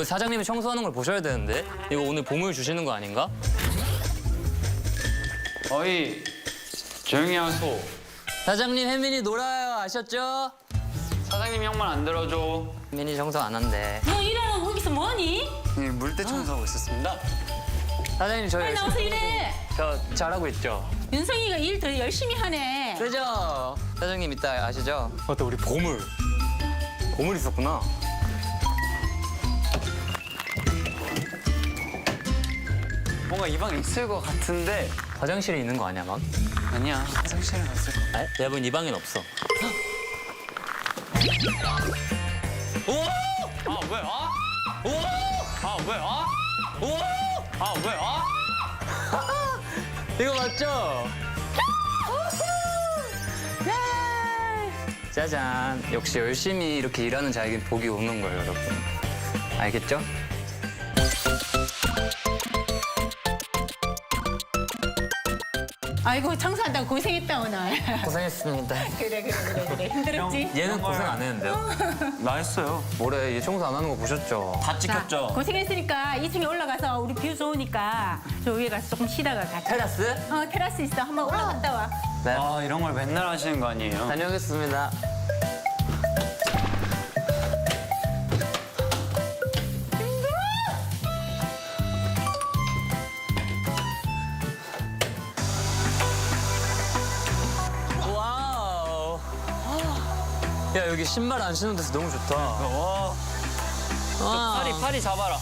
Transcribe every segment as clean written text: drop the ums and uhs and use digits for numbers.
사장님이 청소하는 걸 보셔야 되는데 이거 오늘 보물 주시는 거 아닌가? 어이, 조용히 하소. 사장님 혜민이 놀아요 아셨죠? 사장님 형 말 안 들어줘. 혜민이 청소 안 한대. 너 일하는 거기서 뭐하니? 물때 청소하고 있었습니다. 사장님 저 빨리 나와서 일해. 저 잘하고 있죠? 윤성이가 일 더 열심히 하네. 그죠? 사장님 이따 아시죠? 맞다 우리 보물 있었구나. 뭔가 이 방 있을 것 같은데. 화장실에 있는 거 아니야 막? 아니야, 화장실에 갔을 거. 아, 내가 본 이 방엔 없어. 우와! 아, 왜? 아? 우와! 아, 왜? 아? 우와! 아, 왜? 아? 이거 맞죠? 짜잔. 역시 열심히 이렇게 일하는 자에겐 복이 오는 거예요, 여러분. 알겠죠? 아이고 청소한다고 고생했다 오늘. 고생했습니다. 그래 힘들었지? 얘는 고생 안 했는데요? 나 했어요. 뭐래, 얘 청소 안 하는 거 보셨죠? 다 자, 찍혔죠? 고생했으니까 2층에 올라가서 우리 뷰 좋으니까 저 위에 가서 조금 쉬다가 가자. 테라스? 테라스 있어. 한번 올라갔다 와. 네. 아, 이런 걸 맨날 하시는 거 아니에요? 다녀오겠습니다. 와우. 야, 여기 신발 안 신는 데서 너무 좋다. 와, 와. 파리 잡아라.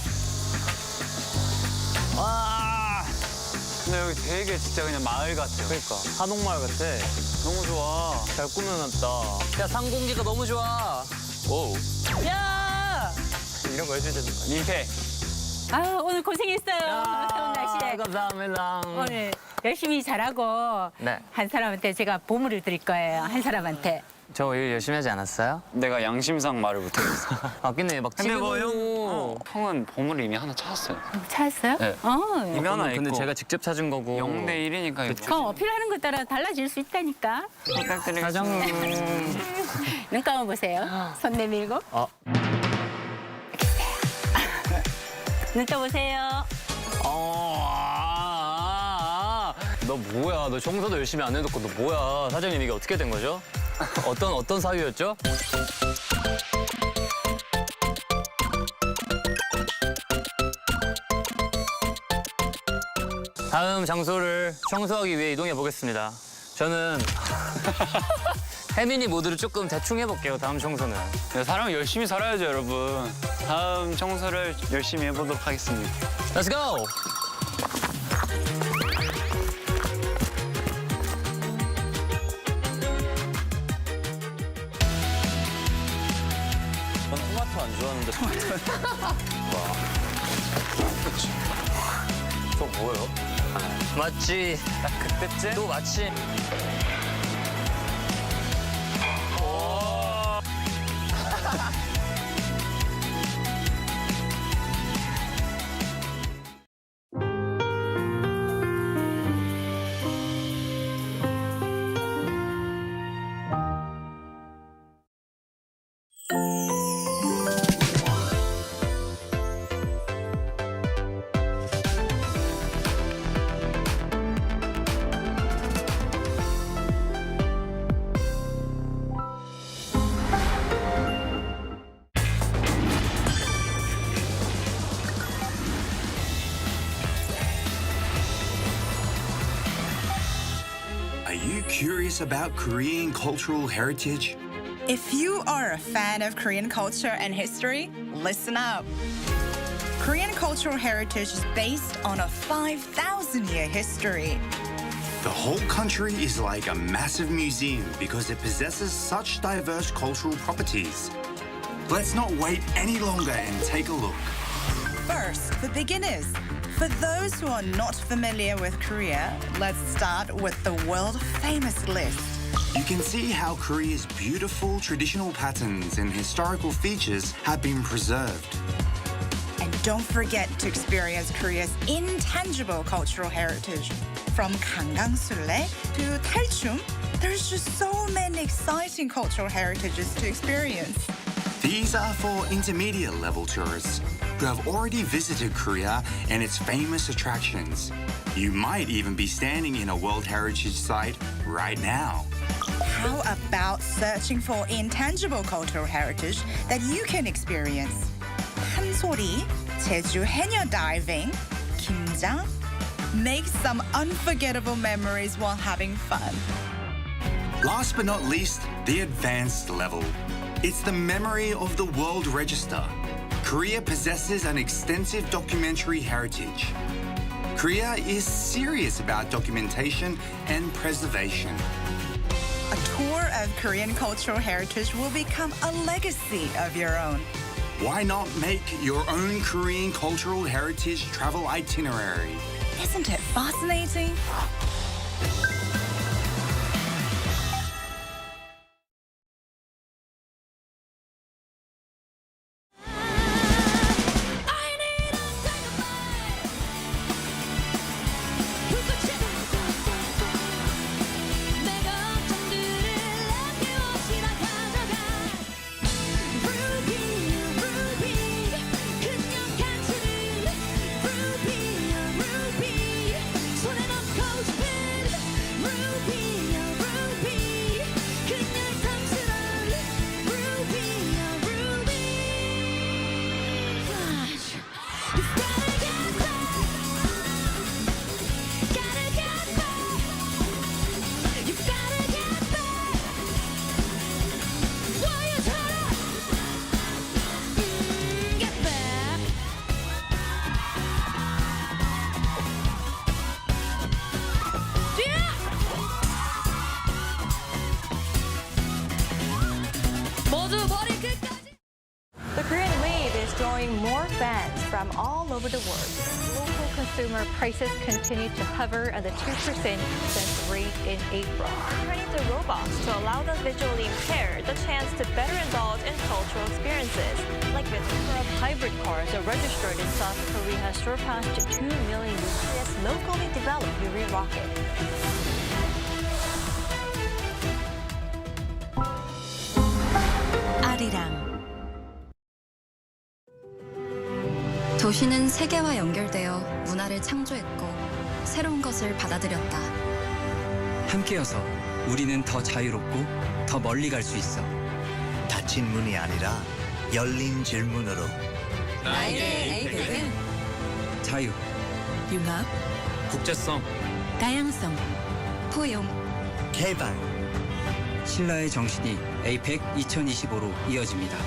와. 근데 여기 되게 진짜 그냥 마을 같아요. 그러니까 한옥마을 같아. 너무 좋아. 잘 꾸며놨다. 야, 상공기가 너무 좋아. 오. 야! 이런 거 해줘야 되는 거 아니야? 민폐. 아 오늘 고생했어요. 더운 날씨에. 감사합니다. 오늘 열심히 잘하고 네. 한 사람한테 제가 보물을 드릴 거예요. 한 사람한테. 저 일 열심히 하지 않았어요? 내가 양심상 말을 못하겠어. 아끼네, 막 근데 뭐 튀기고. 형은 보물을 이미 하나 찾았어요. 찾았어요? 네. 이미 하나 근데 있고. 제가 직접 찾은 거고. 0대 1이니까 이거 그럼 어필하는 것 따라 달라질 수 있다니까. 부탁드리겠습니다. 사장님. 눈 감아보세요. 손 내밀고. 눈 떠보세요. 너 뭐야? 너 청소도 열심히 안 해놓고 너 뭐야? 사장님 이게 어떻게 된 거죠? 어떤 사유였죠? 다음 장소를 청소하기 위해 이동해 보겠습니다. 저는 혜민이 모드를 조금 대충 해볼게요. 다음 청소는. 네, 사람은 열심히 살아야죠, 여러분. 다음 청소를 열심히 해보도록 하겠습니다. Let's go! 전 토마토 안 좋아하는데 저 뭐예요? 맞지. 딱 그때쯤? 또 마침. Are you curious about Korean cultural heritage? If you are a fan of Korean culture and history, listen up. Korean cultural heritage is based on a 5,000-year history. The whole country is like a massive museum because it possesses such diverse cultural properties. Let's not wait any longer and take a look. First, for beginners. For those who are not familiar with Korea, let's start with the world-famous list. You can see how Korea's beautiful traditional patterns and historical features have been preserved. And don't forget to experience Korea's intangible cultural heritage. From Gangang-sule to Talchum, there's just so many exciting cultural heritages to experience. These are for intermediate level tourists. to have already visited Korea and its famous attractions. You might even be standing in a World Heritage Site right now. How about searching for intangible cultural heritage that you can experience? 한소리, 제주 해녀 diving, 김장. Make some unforgettable memories while having fun. Last but not least, the advanced level. It's the memory of the World Register. Korea possesses an extensive documentary heritage. Korea is serious about documentation and preservation. A tour of Korean cultural heritage will become a legacy of your own. Why not make your own Korean cultural heritage travel itinerary? Isn't it fascinating? The Korean wave is drawing more fans from all over the world. Local consumer prices continue to hover at the 2% since rate in April. Turning to robots to allow the visually impaired the chance to better indulge in cultural experiences. Like the number of hybrid cars are registered in South Korea has surpassed 2 million with this locally developed Yuri rocket. 아리랑 도시는 세계와 연결되어 문화를 창조했고 새로운 것을 받아들였다. 함께여서 우리는 더 자유롭고 더 멀리 갈 수 있어. 닫힌 문이 아니라 열린 질문으로 나에게 에이펙은 자유, 융합, 국제성, 다양성, 포용, 개발. 신라의 정신이 에이펙 2025로 이어집니다.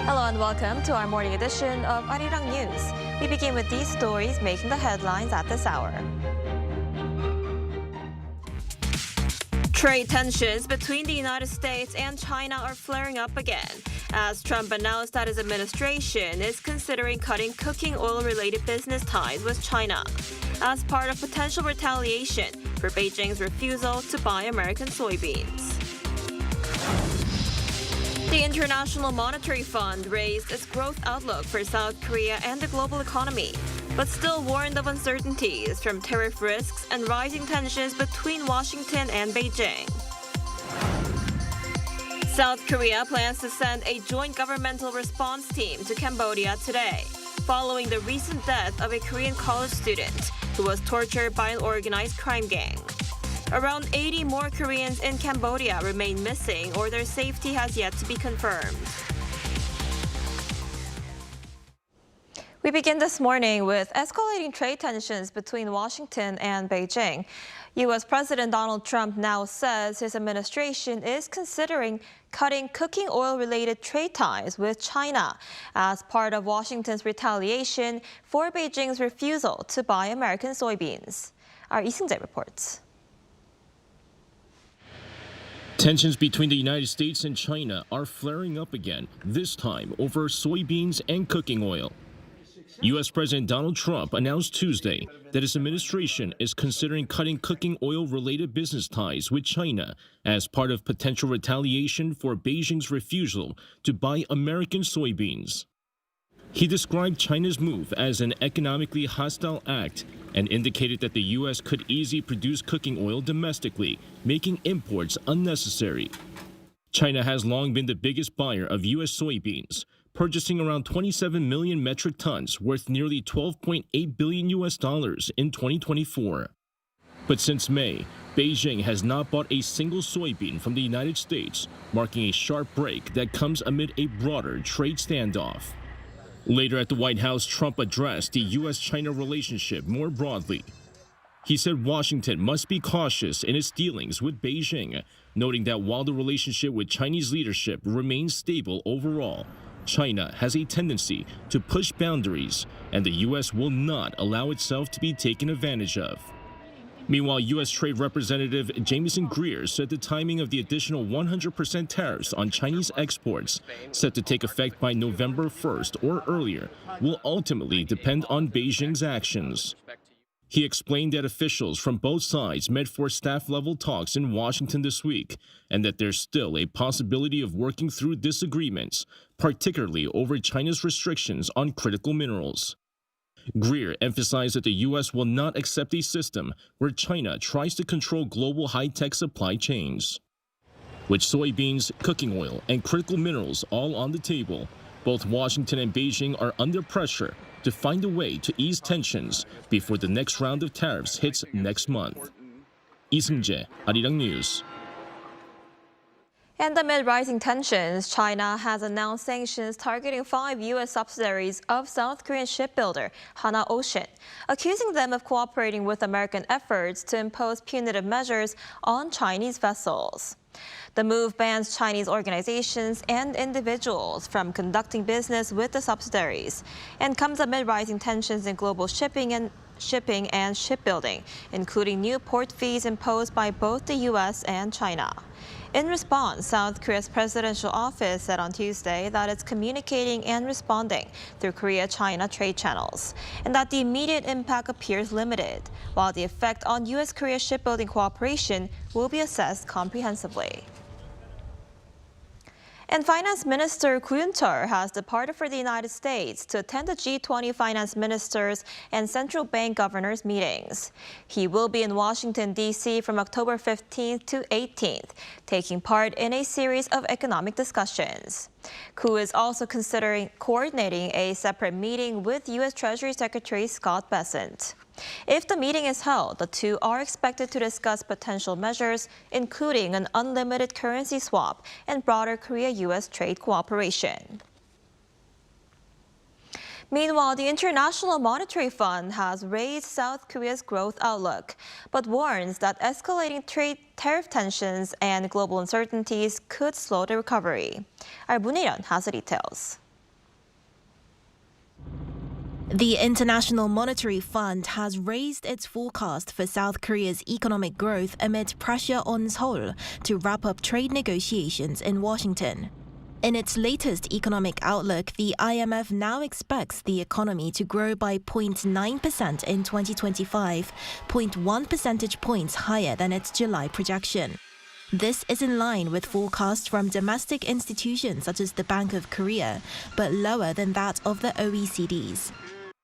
Hello and welcome to our morning edition of Arirang News. We begin with these stories making the headlines at this hour. Trade tensions between the United States and China are flaring up again, as Trump announced that his administration is considering cutting cooking oil-related business ties with China as part of potential retaliation for Beijing's refusal to buy American soybeans. The International Monetary Fund raised its growth outlook for South Korea and the global economy, but still warned of uncertainties from tariff risks and rising tensions between Washington and Beijing. South Korea plans to send a joint governmental response team to Cambodia today, following the recent death of a Korean college student who was tortured by an organized crime gang. Around 80 more Koreans in Cambodia remain missing, or their safety has yet to be confirmed. We begin this morning with escalating trade tensions between Washington and Beijing. U.S. President Donald Trump now says his administration is considering cutting cooking oil-related trade ties with China as part of Washington's retaliation for Beijing's refusal to buy American soybeans. Our Lee Seung-jae reports. Tensions between the United States and China are flaring up again, this time over soybeans and cooking oil. U.S. President Donald Trump announced Tuesday that his administration is considering cutting cooking oil-related business ties with China as part of potential retaliation for Beijing's refusal to buy American soybeans. He described China's move as an economically hostile act and indicated that the U.S. could easily produce cooking oil domestically, making imports unnecessary. China has long been the biggest buyer of U.S. soybeans, purchasing around 27 million metric tons, worth nearly $12.8 billion in 2024. But since May, Beijing has not bought a single soybean from the United States, marking a sharp break that comes amid a broader trade standoff. Later at the White House, Trump addressed the U.S.-China relationship more broadly. He said Washington must be cautious in its dealings with Beijing, noting that while the relationship with Chinese leadership remains stable overall, China has a tendency to push boundaries, and the U.S. will not allow itself to be taken advantage of. Meanwhile, U.S. Trade Representative Jamieson Greer said the timing of the additional 100% tariffs on Chinese exports, set to take effect by November 1st or earlier, will ultimately depend on Beijing's actions. He explained that officials from both sides met for staff-level talks in Washington this week, and that there's still a possibility of working through disagreements, particularly over China's restrictions on critical minerals. Greer emphasized that the U.S. will not accept a system where China tries to control global high-tech supply chains. With soybeans, cooking oil, and critical minerals all on the table, both Washington and Beijing are under pressure to find a way to ease tensions before the next round of tariffs hits next month. Lee Seung-jae, Arirang News. And amid rising tensions, China has announced sanctions targeting 5 U.S. subsidiaries of South Korean shipbuilder Hanwha Ocean, accusing them of cooperating with American efforts to impose punitive measures on Chinese vessels. The move bans Chinese organizations and individuals from conducting business with the subsidiaries and comes amid rising tensions in global shipping and shipbuilding, including new port fees imposed by both the U.S. and China. In response, South Korea's presidential office said on Tuesday that it's communicating and responding through Korea-China trade channels, and that the immediate impact appears limited, while the effect on U.S.-Korea shipbuilding cooperation will be assessed comprehensively. And Finance Minister Koo has departed for the United States to attend the G20 finance ministers and central bank governors meetings. He will be in Washington, D.C. from October 15th to 18th, taking part in a series of economic discussions. Koo is also considering coordinating a separate meeting with U.S. Treasury Secretary Scott Bessent. If the meeting is held, the two are expected to discuss potential measures, including an unlimited currency swap and broader Korea-U.S. trade cooperation. Meanwhile, the International Monetary Fund has raised South Korea's growth outlook, but warns that escalating trade tariff tensions and global uncertainties could slow the recovery. Our Moon Hee-yeon has the details. The International Monetary Fund has raised its forecast for South Korea's economic growth amid pressure on Seoul to wrap up trade negotiations in Washington. In its latest economic outlook, the IMF now expects the economy to grow by 0.9% in 2025, 0.1 percentage points higher than its July projection. This is in line with forecasts from domestic institutions such as the Bank of Korea, but lower than that of the OECD's.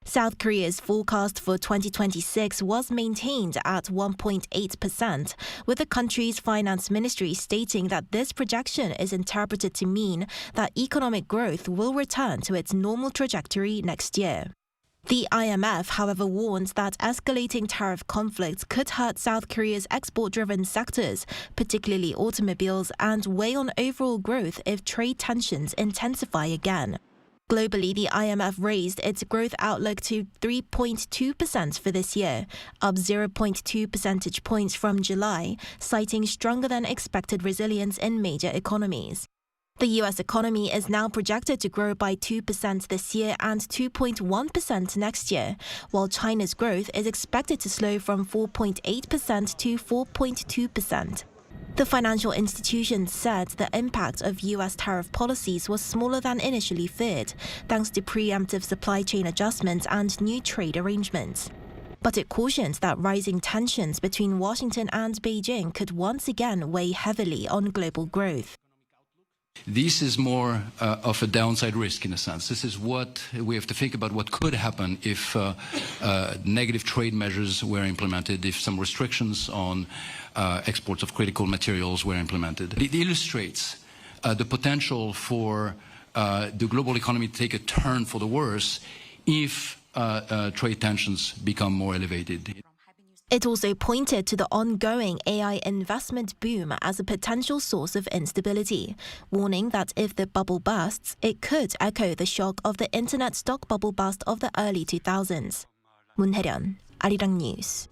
South Korea's forecast for 2026 was maintained at 1.8%, with the country's finance ministry stating that this projection is interpreted to mean that economic growth will return to its normal trajectory next year. The IMF, however, warns that escalating tariff conflicts could hurt South Korea's export-driven sectors, particularly automobiles, and weigh on overall growth if trade tensions intensify again. Globally, the IMF raised its growth outlook to 3.2% for this year, up 0.2 percentage points from July, citing stronger than expected resilience in major economies. The US economy is now projected to grow by 2% this year and 2.1% next year, while China's growth is expected to slow from 4.8% to 4.2%. The financial institution said the impact of US tariff policies was smaller than initially feared, thanks to preemptive supply chain adjustments and new trade arrangements. But it cautioned that rising tensions between Washington and Beijing could once again weigh heavily on global growth. This is more of a downside risk in a sense. This is what we have to think about what could happen if negative trade measures were implemented, if some restrictions on exports of critical materials were implemented. It illustrates the potential for the global economy to take a turn for the worse if trade tensions become more elevated. It also pointed to the ongoing AI investment boom as a potential source of instability, warning that if the bubble bursts, it could echo the shock of the internet stock bubble bust of the early 2000s. 문혜련, Arirang News.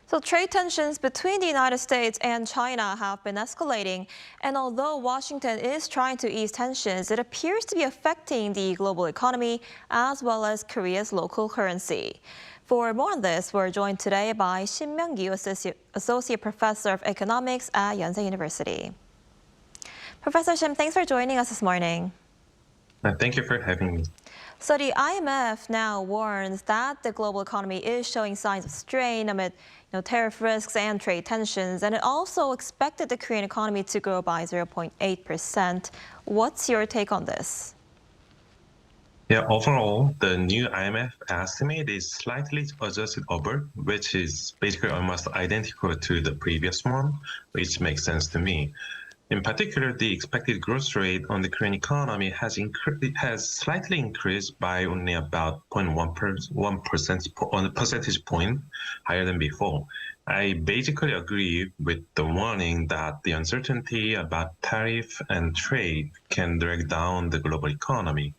So trade tensions between the United States and China have been escalating, and although Washington is trying to ease tensions, it appears to be affecting the global economy as well as Korea's local currency. For more on this, we're joined today by Shin Myung-gyu, Associate Professor of Economics at Yonsei University. Professor Shim, thanks for joining us this morning. Thank you for having me. So the IMF now warns that the global economy is showing signs of strain amid tariff risks and trade tensions, and it also expected the Korean economy to grow by 0.8%. What's your take on this? Yeah, overall, the new IMF estimate is slightly adjusted upward, which is basically almost identical to the previous one, which makes sense to me. In particular, the expected growth rate on the Korean economy has slightly increased by only about 0.1 percentage point higher than before. I basically agree with the warning that the uncertainty about tariff and trade can drag down the global economy.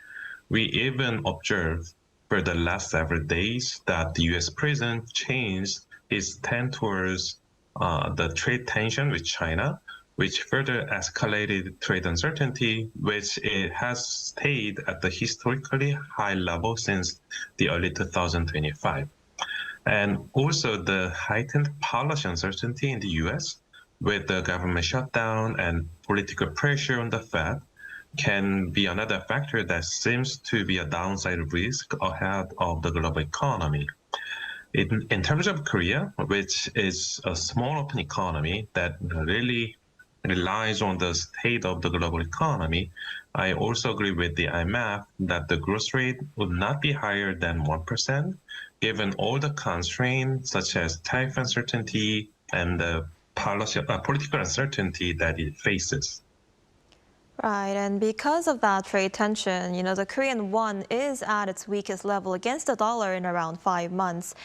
We even observed for the last several days that the US president changed his stand towards the trade tension with China, which further escalated trade uncertainty, which it has stayed at the historically high level since the early 2025. And also the heightened policy uncertainty in the US with the government shutdown and political pressure on the Fed can be another factor that seems to be a downside risk ahead of the global economy. In terms of Korea, which is a small open economy that really relies on the state of the global economy, I also agree with the IMF that the growth rate would not be higher than 1%, given all the constraints such as tariff uncertainty and the political uncertainty that it faces. Right, and because of that trade tension, the Korean won is at its weakest level against the dollar in around 5 months.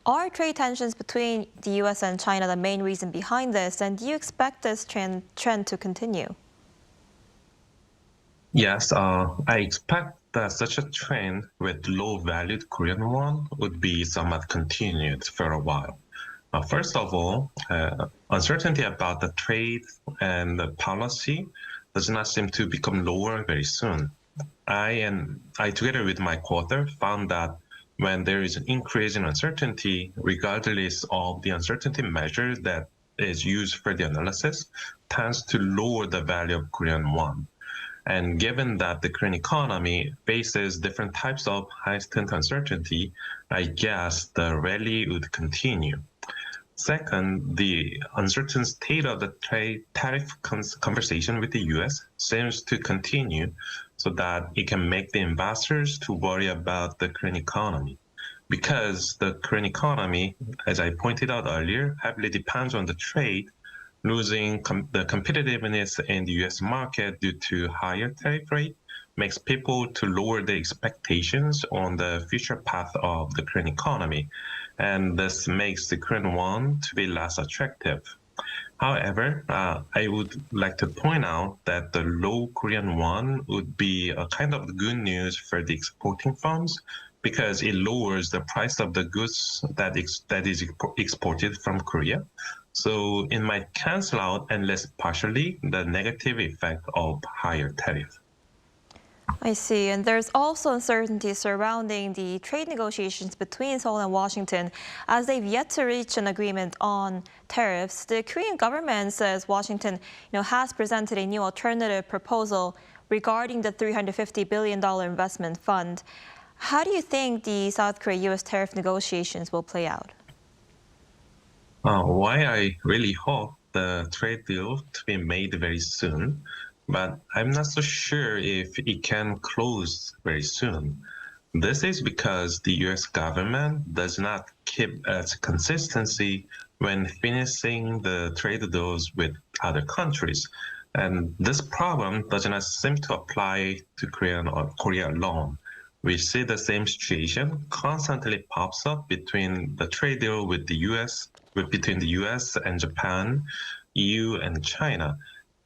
Are trade tensions between the U.S. and China the main reason behind this, and do you expect this trend to continue? Yes, I expect that such a trend with low-valued Korean won would be somewhat continued for a while. First of all, uncertainty about the trade and the policy does not seem to become lower very soon. I, together with my co-author, found that when there is an increase in uncertainty, regardless of the uncertainty measure that is used for the analysis, tends to lower the value of Korean won. And given that the Korean economy faces different types of heightened uncertainty, I guess the rally would continue. Second, the uncertain state of the trade tariff conversation with the U.S. seems to continue so that it can make the investors to worry about the Korean economy. Because the Korean economy, as I pointed out earlier, heavily depends on the trade, losing the competitiveness in the U.S. market due to higher tariff rate makes people to lower their expectations on the future path of the Korean economy, and this makes the Korean won to be less attractive. However, I would like to point out that the low Korean won would be a kind of good news for the exporting firms because it lowers the price of the goods that is exported from Korea. So it might cancel out, at least partially, the negative effect of higher tariff. I see. And there's also uncertainty surrounding the trade negotiations between Seoul and Washington as they've yet to reach an agreement on tariffs. The Korean government says Washington, has presented a new alternative proposal regarding the $350 billion investment fund. How do you think the South Korea-U.S. tariff negotiations will play out? Why I really hope the trade deal to be made very soon, but I'm not so sure if it can close very soon. This is because the U.S. government does not keep its consistency when finishing the trade deals with other countries. And this problem does not seem to apply to Korea alone. We see the same situation constantly pops up between the trade deal with the U.S., between the U.S. and Japan, EU, and China.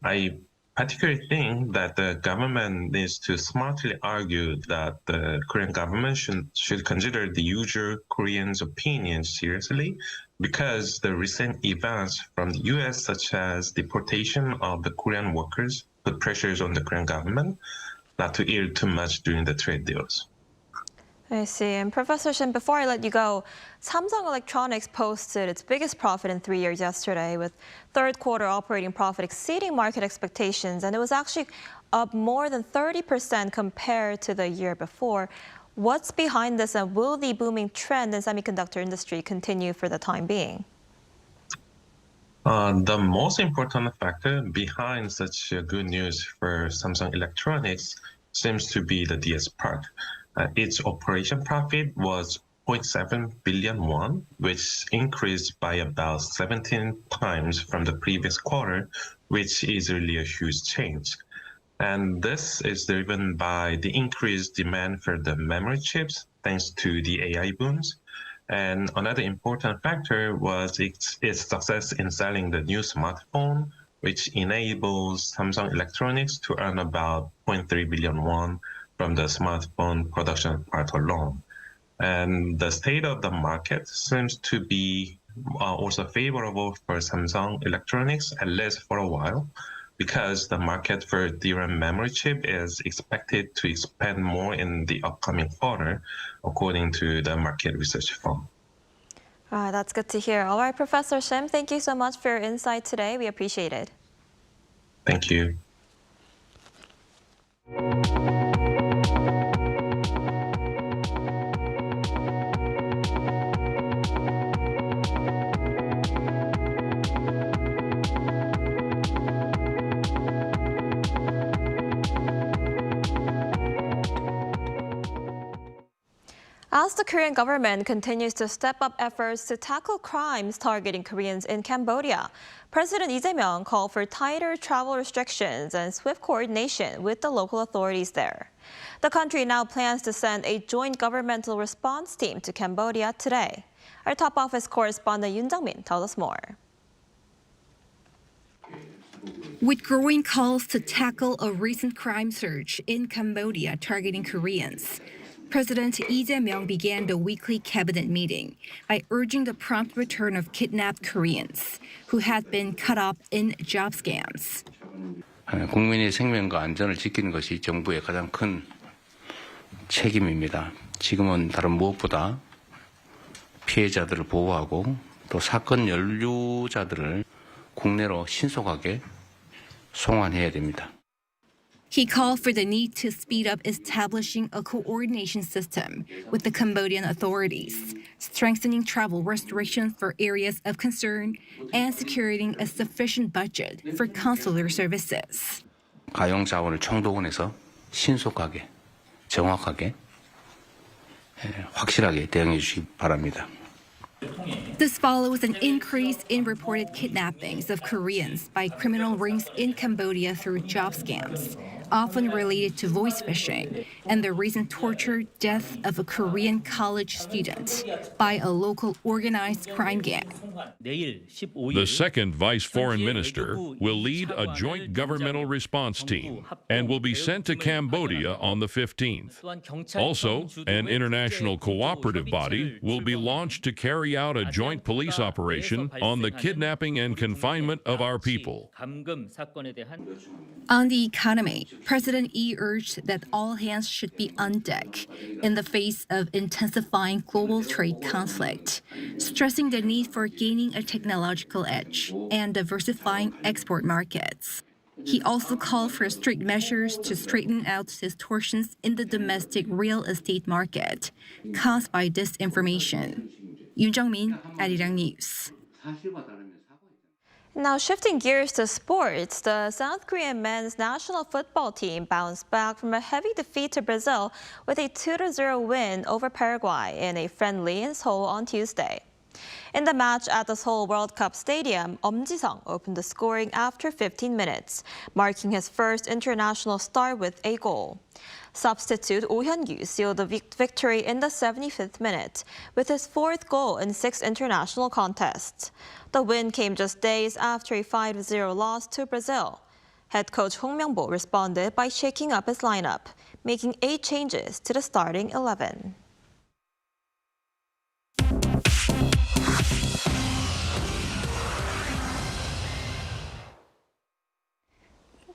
I particularly think that the government needs to smartly argue that the Korean government should consider the usual Koreans' opinions seriously because the recent events from the U.S., such as deportation of the Korean workers, put pressures on the Korean government not to yield too much during the trade deals. I see. And Professor Shin, before I let you go, Samsung Electronics posted its biggest profit in 3 years yesterday, with third quarter operating profit exceeding market expectations. And it was actually up more than 30% compared to the year before. What's behind this, and will the booming trend in semiconductor industry continue for the time being? The most important factor behind such good news for Samsung Electronics seems to be the DS part. Its operation profit was 0.7 billion won, which increased by about 17 times from the previous quarter, which is really a huge change. And this is driven by the increased demand for the memory chips, thanks to the AI booms. And another important factor was its success in selling the new smartphone, which enables Samsung Electronics to earn about 0.3 billion won from the smartphone production part alone. And the state of the market seems to be also favorable for Samsung Electronics, at least for a while, because the market for DRAM memory chip is expected to expand more in the upcoming quarter, according to the market research firm. That's good to hear. All right, Professor Shim, thank you so much for your insight today. We appreciate it. Thank you. As the Korean government continues to step up efforts to tackle crimes targeting Koreans in Cambodia, President Lee Jae-myung called for tighter travel restrictions and swift coordination with the local authorities there. The country now plans to send a joint governmental response team to Cambodia today. Our top office correspondent Yoon Jung-min tells us more. With growing calls to tackle a recent crime surge in Cambodia targeting Koreans, President Lee Jae-myung began the weekly cabinet meeting by urging the prompt return of kidnapped Koreans who had been caught up in job scams. 국민의 생명과 안전을 지키는 것이 정부의 가장 큰 책임입니다. 지금은 다른 무엇보다 피해자들을 보호하고 또 사건 연루자들을 국내로 신속하게 송환해야 됩니다. He called for the need to speed up establishing a coordination system with the Cambodian authorities, strengthening travel restrictions for areas of concern, and securing a sufficient budget for consular services. 가용 자원을 총동원해서 신속하게, 정확하게, 확실하게 대응해 주시기 바랍니다. This follows an increase in reported kidnappings of Koreans by criminal rings in Cambodia through job scams, often related to voice phishing and the recent torture death of a Korean college student by a local organized crime gang. The second vice foreign minister will lead a joint governmental response team and will be sent to Cambodia on the 15th. Also, an international cooperative body will be launched to carry out a joint police operation on the kidnapping and confinement of our people. On the economy, President Lee urged that all hands should be on deck in the face of intensifying global trade conflict, stressing the need for gaining a technological edge and diversifying export markets. He also called for strict measures to straighten out distortions in the domestic real estate market caused by disinformation. Yoon Jung-min, Arirang News. Now shifting gears to sports, the South Korean men's national football team bounced back from a heavy defeat to Brazil with a 2-0 win over Paraguay in a friendly in Seoul on Tuesday. In the match at the Seoul World Cup Stadium, Ji-sung opened the scoring after 15 minutes, marking his first international start with a goal. Substitute Oh Hyun-gyu sealed the victory in the 75th minute with his fourth goal in 6 international contests. The win came just days after a 5-0 loss to Brazil. Head coach Hong Myung-bo responded by shaking up his lineup, making 8 changes to the starting 11.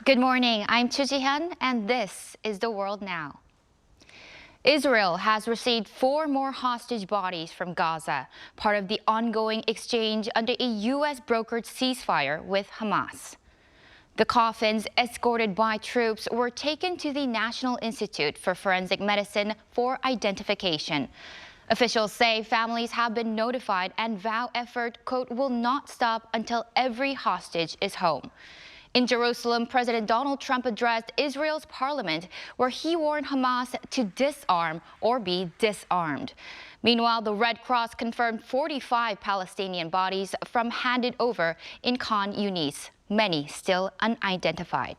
Good morning, I'm Chu Ji-hyun, and this is The World Now. Israel has received 4 more hostage bodies from Gaza, part of the ongoing exchange under a U.S.-brokered ceasefire with Hamas. The coffins, escorted by troops, were taken to the National Institute for Forensic Medicine for identification. Officials say families have been notified and vow effort, quote, will not stop until every hostage is home. In Jerusalem, President Donald Trump addressed Israel's parliament, where he warned Hamas to disarm or be disarmed. Meanwhile, the Red Cross confirmed 45 Palestinian bodies from handed over in Khan Yunis, many still unidentified.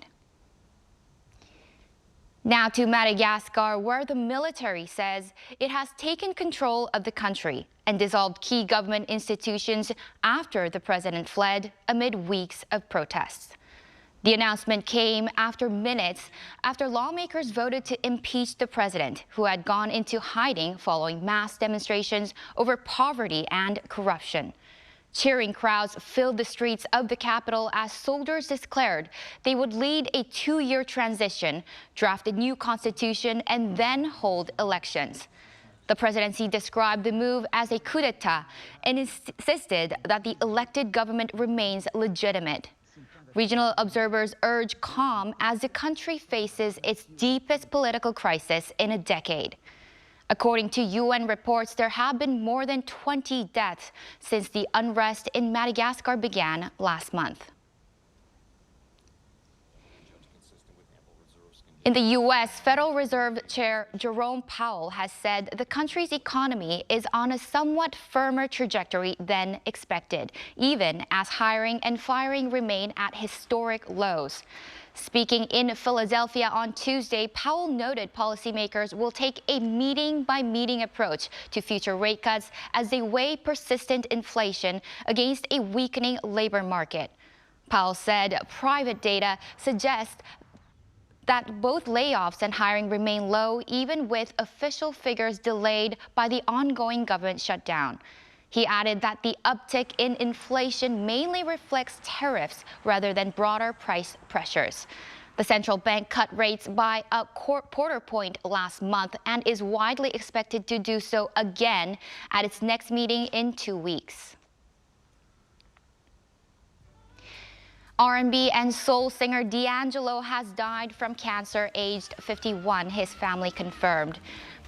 Now to Madagascar, where the military says it has taken control of the country and dissolved key government institutions after the president fled amid weeks of protests. The announcement came after minutes after lawmakers voted to impeach the president, who had gone into hiding following mass demonstrations over poverty and corruption. Cheering crowds filled the streets of the capital as soldiers declared they would lead a 2-year transition, draft a new constitution, and then hold elections. The presidency described the move as a coup d'etat and insisted that the elected government remains legitimate. Regional observers urge calm as the country faces its deepest political crisis in a decade. According to UN reports, there have been more than 20 deaths since the unrest in Madagascar began last month. In the U.S., Federal Reserve Chair Jerome Powell has said the country's economy is on a somewhat firmer trajectory than expected, even as hiring and firing remain at historic lows. Speaking in Philadelphia on Tuesday, Powell noted policymakers will take a meeting-by-meeting approach to future rate cuts as they weigh persistent inflation against a weakening labor market. Powell said private data suggests that both layoffs and hiring remain low, even with official figures delayed by the ongoing government shutdown. He added that the uptick in inflation mainly reflects tariffs rather than broader price pressures. The central bank cut rates by a quarter point last month and is widely expected to do so again at its next meeting in 2 weeks. R&B and soul singer D'Angelo has died from cancer, aged 51, his family confirmed.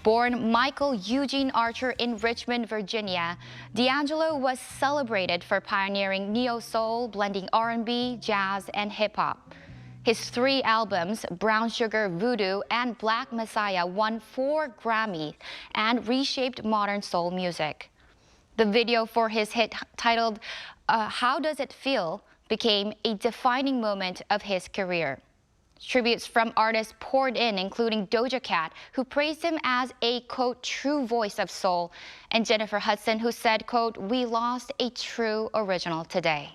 Born Michael Eugene Archer in Richmond, Virginia, D'Angelo was celebrated for pioneering neo-soul, blending R&B, jazz, and hip-hop. His 3 albums, Brown Sugar, Voodoo, and Black Messiah, won 4 Grammys and reshaped modern soul music. The video for his hit titled How Does It Feel became a defining moment of his career. Tributes from artists poured in, including Doja Cat, who praised him as a, quote, true voice of soul, and Jennifer Hudson, who said, quote, we lost a true original today.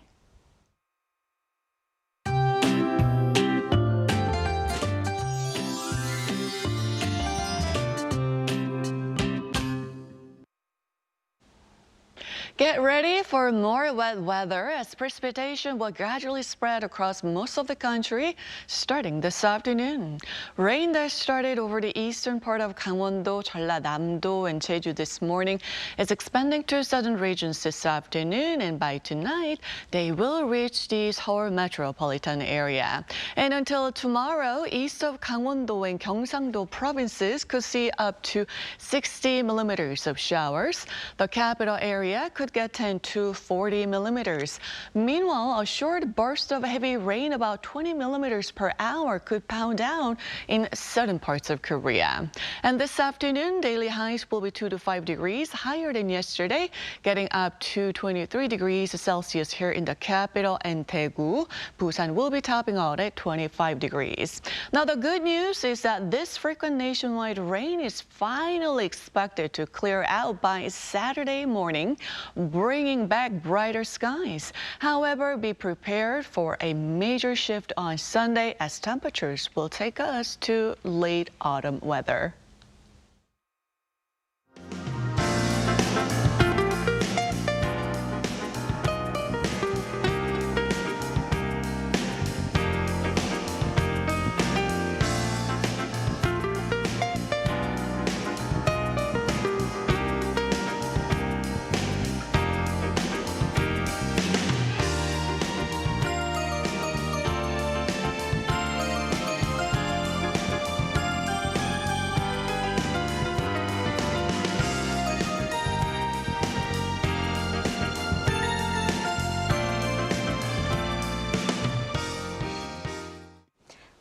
Get ready for more wet weather as precipitation will gradually spread across most of the country starting this afternoon. Rain that started over the eastern part of Gangwon-do, Jeollanam-do, and Jeju this morning is expanding to southern regions this afternoon, and by tonight they will reach the Seoul metropolitan area. And until tomorrow, east of Gangwon-do and Gyeongsang-do provinces could see up to 60 millimeters of showers. The capital area could get 10 to 40 millimeters. Meanwhile, a short burst of heavy rain about 20 millimeters per hour could pound down in southern parts of Korea. And this afternoon, daily highs will be 2 to 5 degrees higher than yesterday, getting up to 23 degrees Celsius here in the capital and Daegu. Busan will be topping out at 25 degrees. Now, the good news is that this frequent nationwide rain is finally expected to clear out by Saturday morning, bringing back brighter skies. However, be prepared for a major shift on Sunday as temperatures will take us to late autumn weather.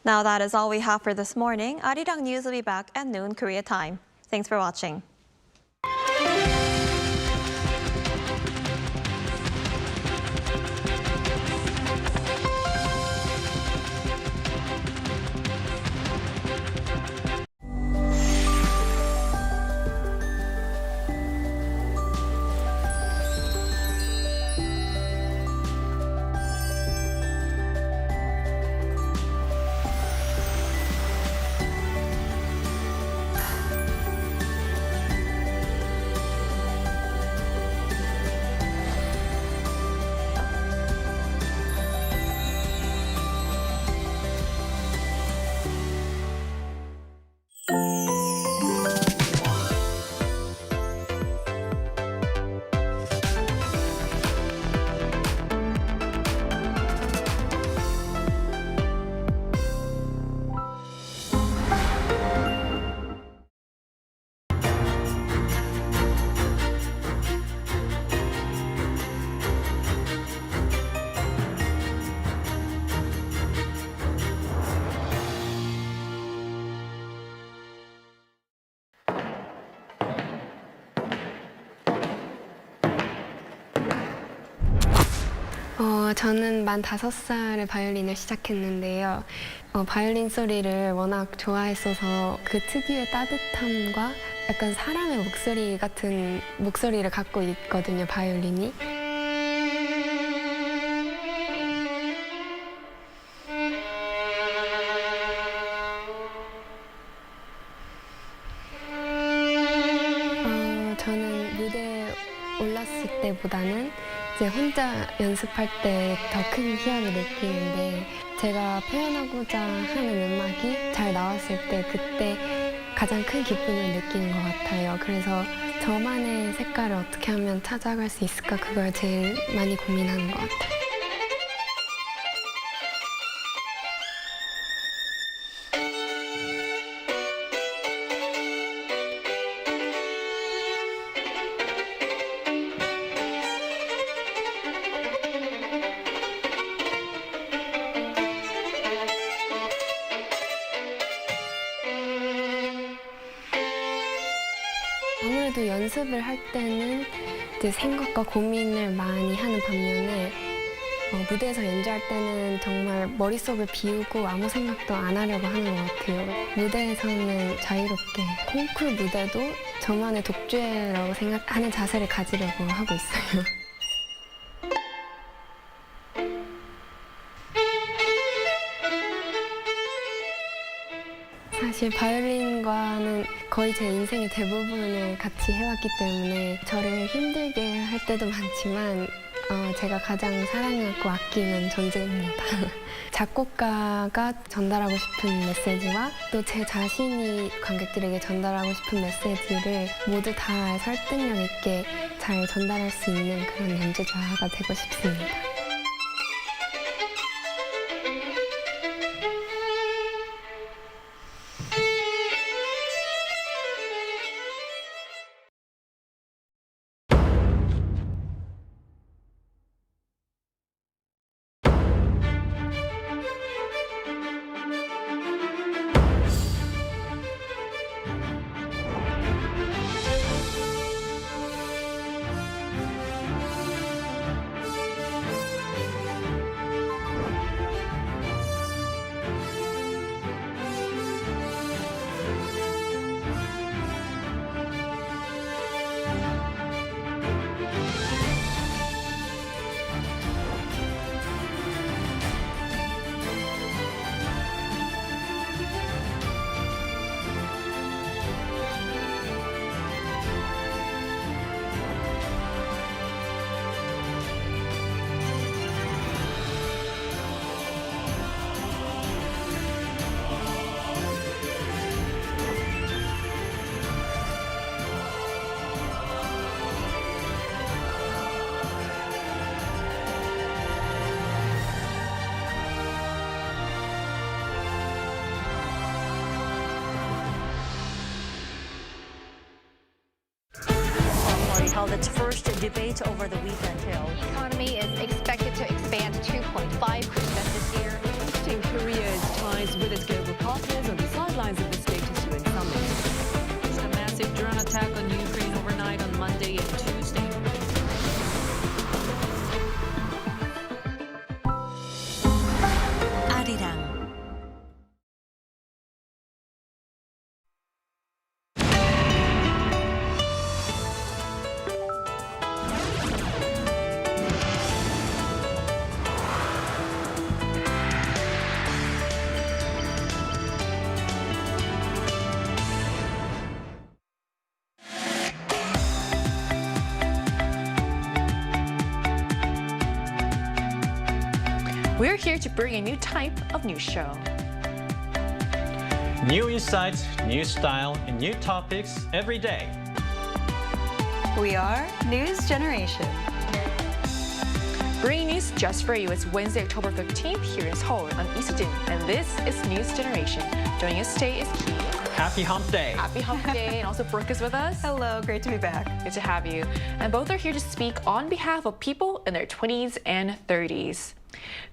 Now that is all we have for this morning. Arirang News will be back at noon Korea time. Thanks for watching. 저는 만 5살에 바이올린을 시작했는데요. 바이올린 소리를 워낙 좋아했어서 그 특유의 따뜻함과 약간 사람의 목소리 같은 목소리를 갖고 있거든요, 바이올린이. 저는 무대에 올랐을 때보다는 이제 혼자 연습할 때 더 큰 희열을 느끼는데 제가 표현하고자 하는 음악이 잘 나왔을 때 그때 가장 큰 기쁨을 느끼는 것 같아요. 그래서 저만의 색깔을 어떻게 하면 찾아갈 수 있을까 그걸 제일 많이 고민하는 것 같아요. 아무래도 연습을 할 때는 이제 생각과 고민을 많이 하는 반면에 무대에서 연주할 때는 정말 머릿속을 비우고 아무 생각도 안 하려고 하는 것 같아요. 무대에서는 자유롭게 콩쿨 무대도 저만의 독주라고 생각하는 자세를 가지려고 하고 있어요. 사실 바이올린과는 거의 제 인생의 대부분을 같이 해왔기 때문에 저를 힘들게 할 때도 많지만 제가 가장 사랑하고 아끼는 존재입니다. 작곡가가 전달하고 싶은 메시지와 또 제 자신이 관객들에게 전달하고 싶은 메시지를 모두 다 설득력 있게 잘 전달할 수 있는 그런 연주자가 되고 싶습니다. held its first debate over the weekend. The economy is expected to expand 2.5% this year. Boosting Korea's ties with its global partners on the sidelines of the Status UN summit. It's a massive drone attack on Ukraine overnight on Monday and Tuesday. Arirang. We're here to bring a new type of news show. New insights, new style, and new topics every day. We are News Generation. Bringing news just for you. It's Wednesday, October 15th here in Seoul. I'm Isijin, and this is News Generation. Joining us today is Ki. Happy Hump Day. Happy Hump Day. And also Brooke is with us. Hello, great to be back. Good to have you. And both are here to speak on behalf of people in their 20s and 30s.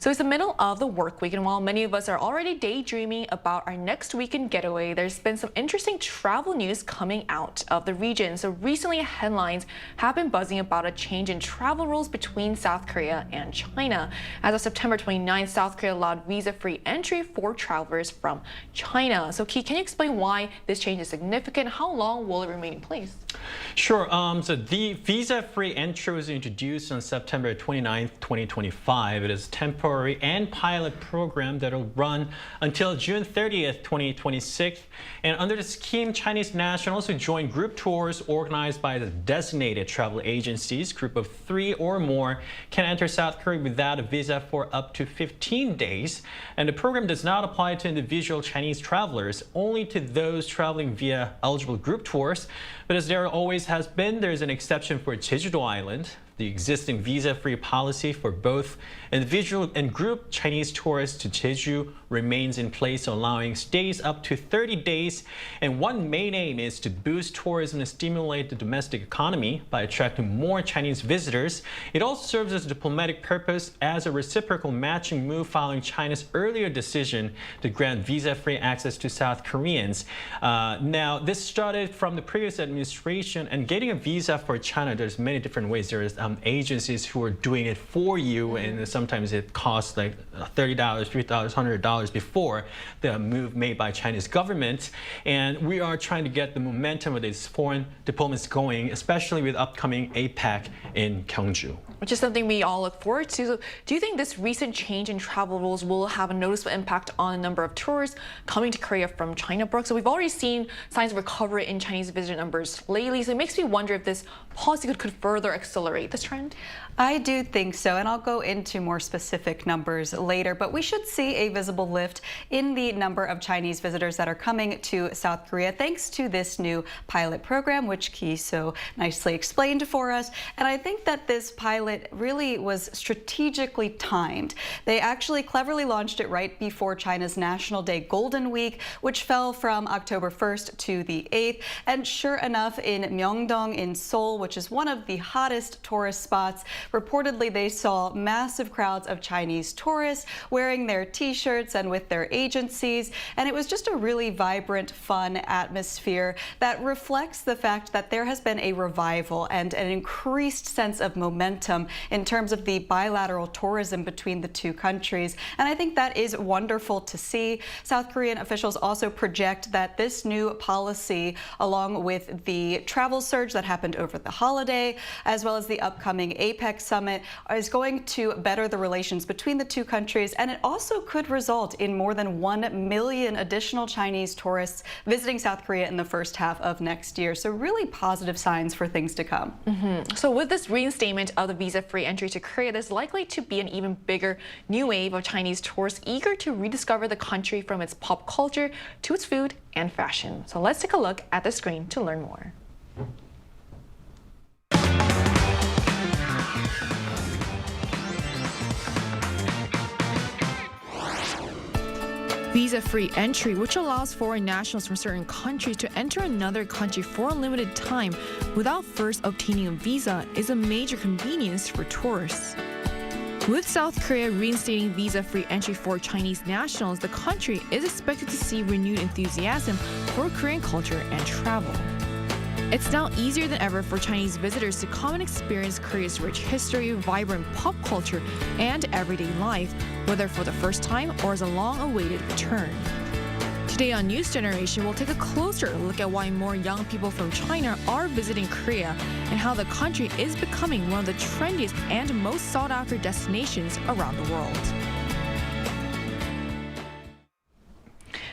So it's the middle of the work week, and while many of us are already daydreaming about our next weekend getaway, there's been some interesting travel news coming out of the region. So recently, headlines have been buzzing about a change in travel rules between South Korea and China. As of September 29th, South Korea allowed visa-free entry for travelers from China. So Ki, can you explain why this change is significant? How long will it remain in place? Sure. So the visa-free entry was introduced on September 29th, 2025. It is temporary and pilot program that will run until June 30th, 2026. And under the scheme, Chinese nationals who join group tours organized by the designated travel agencies, group of 3 or more, can enter South Korea without a visa for up to 15 days. And the program does not apply to individual Chinese travelers, only to those traveling via eligible group tours. But as there always has been, there's an exception for Jeju-do Island. The existing visa-free policy for both individual and group Chinese tourists to Jeju remains in place, allowing stays up to 30 days. And one main aim is to boost tourism and stimulate the domestic economy by attracting more Chinese visitors. It also serves as a diplomatic purpose as a reciprocal matching move following China's earlier decision to grant visa-free access to South Koreans. Now, this started from the previous administration, and getting a visa for China, there's many different ways. There's agencies who are doing it for you, and sometimes it costs like $30, $3, $100 before the move made by Chinese government. And we are trying to get the momentum of these foreign diplomacy going, especially with upcoming APEC in Gyeongju. Which is something we all look forward to. So do you think this recent change in travel rules will have a noticeable impact on the number of tourists coming to Korea from China, Brooke? So we've already seen signs of recovery in Chinese visitor numbers lately. So it makes me wonder if this policy could further accelerate this trend. I do think so, and I'll go into more specific numbers later, but we should see a visible lift in the number of Chinese visitors that are coming to South Korea thanks to this new pilot program, which Ki so nicely explained for us. And I think that this pilot really was strategically timed. They actually cleverly launched it right before China's National Day Golden Week, which fell from October 1st to the 8th. And sure enough, in Myeongdong in Seoul, which is one of the hottest tourist spots, reportedly they saw massive crowds of Chinese tourists wearing their T-shirts and with their agencies. And it was just a really vibrant, fun atmosphere that reflects the fact that there has been a revival and an increased sense of momentum in terms of the bilateral tourism between the two countries. And I think that is wonderful to see. South Korean officials also project that this new policy, along with the travel surge that happened over the holiday, as well as the upcoming APEC summit, is going to better the relations between the two countries. And it also could result in more than 1 million additional Chinese tourists visiting South Korea in the first half of next year. So really positive signs for things to come. So with this reinstatement of the visa-free entry to Korea, there's likely to be an even bigger new wave of Chinese tourists eager to rediscover the country from its pop culture to its food and fashion. So let's take a look at the screen to learn more. Visa-free entry, which allows foreign nationals from certain countries to enter another country for a limited time without first obtaining a visa, is a major convenience for tourists. With South Korea reinstating visa-free entry for Chinese nationals, the country is expected to see renewed enthusiasm for Korean culture and travel. It's now easier than ever for Chinese visitors to come and experience Korea's rich history, vibrant pop culture, and everyday life, whether for the first time or as a long-awaited return. Today on News Generation, we'll take a closer look at why more young people from China are visiting Korea and how the country is becoming one of the trendiest and most sought-after destinations around the world.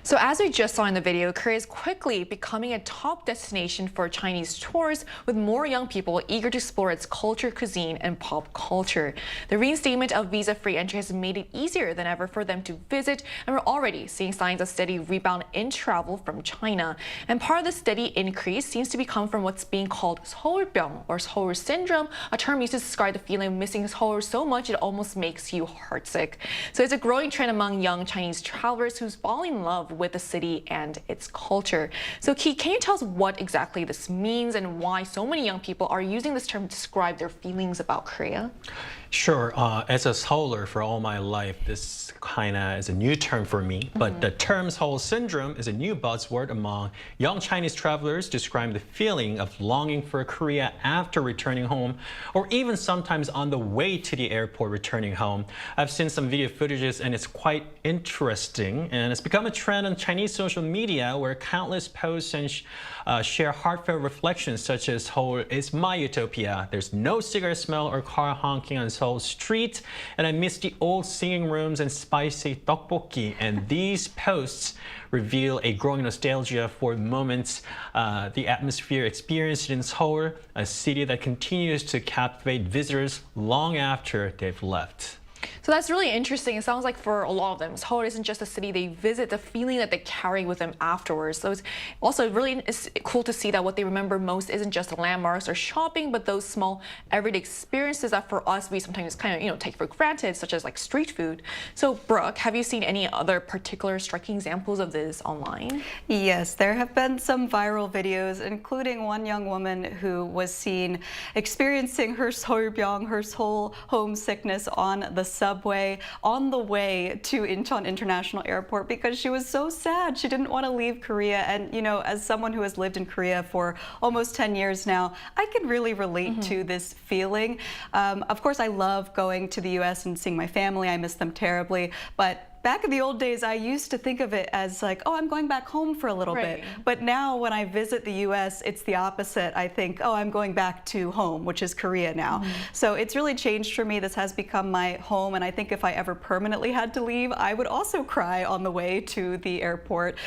So as we just saw in the video, Korea is quickly becoming a top destination for Chinese tourists, with more young people eager to explore its culture, cuisine, and pop culture. The reinstatement of visa-free entry has made it easier than ever for them to visit, and we're already seeing signs of steady rebound in travel from China. And part of the steady increase seems to be come from what's being called 서울병, or Seoul syndrome, a term used to describe the feeling of missing Seoul so much it almost makes you heartsick. So it's a growing trend among young Chinese travelers who's falling in love with the city and its culture. So Ki, can you tell us what exactly this means and why so many young people are using this term to describe their feelings about Korea? Sure. As a Seouler for all my life, this kind of is a new term for me. But the term Seoul syndrome is a new buzzword among young Chinese travelers describing the feeling of longing for Korea after returning home, or even sometimes on the way to the airport returning home. I've seen some video footages and it's quite interesting. And it's become a trend on Chinese social media where countless posts and share heartfelt reflections such as Seoul is my utopia. There's no cigarette smell or car honking on Seoul street, and I miss the old singing rooms and spicy tteokbokki. And these posts reveal a growing nostalgia for moments, the atmosphere experienced in Seoul, a city that continues to captivate visitors long after they've left. So So that's really interesting. It sounds like for a lot of them, Seoul isn't just a city they visit, the feeling that they carry with them afterwards. So it's also really cool to see that what they remember most isn't just landmarks or shopping, but those small everyday experiences that for us we sometimes kind of take for granted, such as like street food. So Brooke, have you seen any other particular striking examples of this online? Yes, there have been some viral videos, including one young woman who was seen experiencing her Seolbyung, her Seoul homesickness on the subway on the way to Incheon International Airport because she was so sad. She didn't want to leave Korea. And, you know, as someone who has lived in Korea for almost 10 years now, I can really relate to this feeling. Of course, I love going to the U.S. and seeing my family. I miss them terribly. But back in the old days, I used to think of it as like, oh, I'm going back home for a little bit. But now when I visit the U.S., it's the opposite. I think, oh, I'm going back to home, which is Korea now. So it's really changed for me. This has become my home. And I think if I ever permanently had to leave, I would also cry on the way to the airport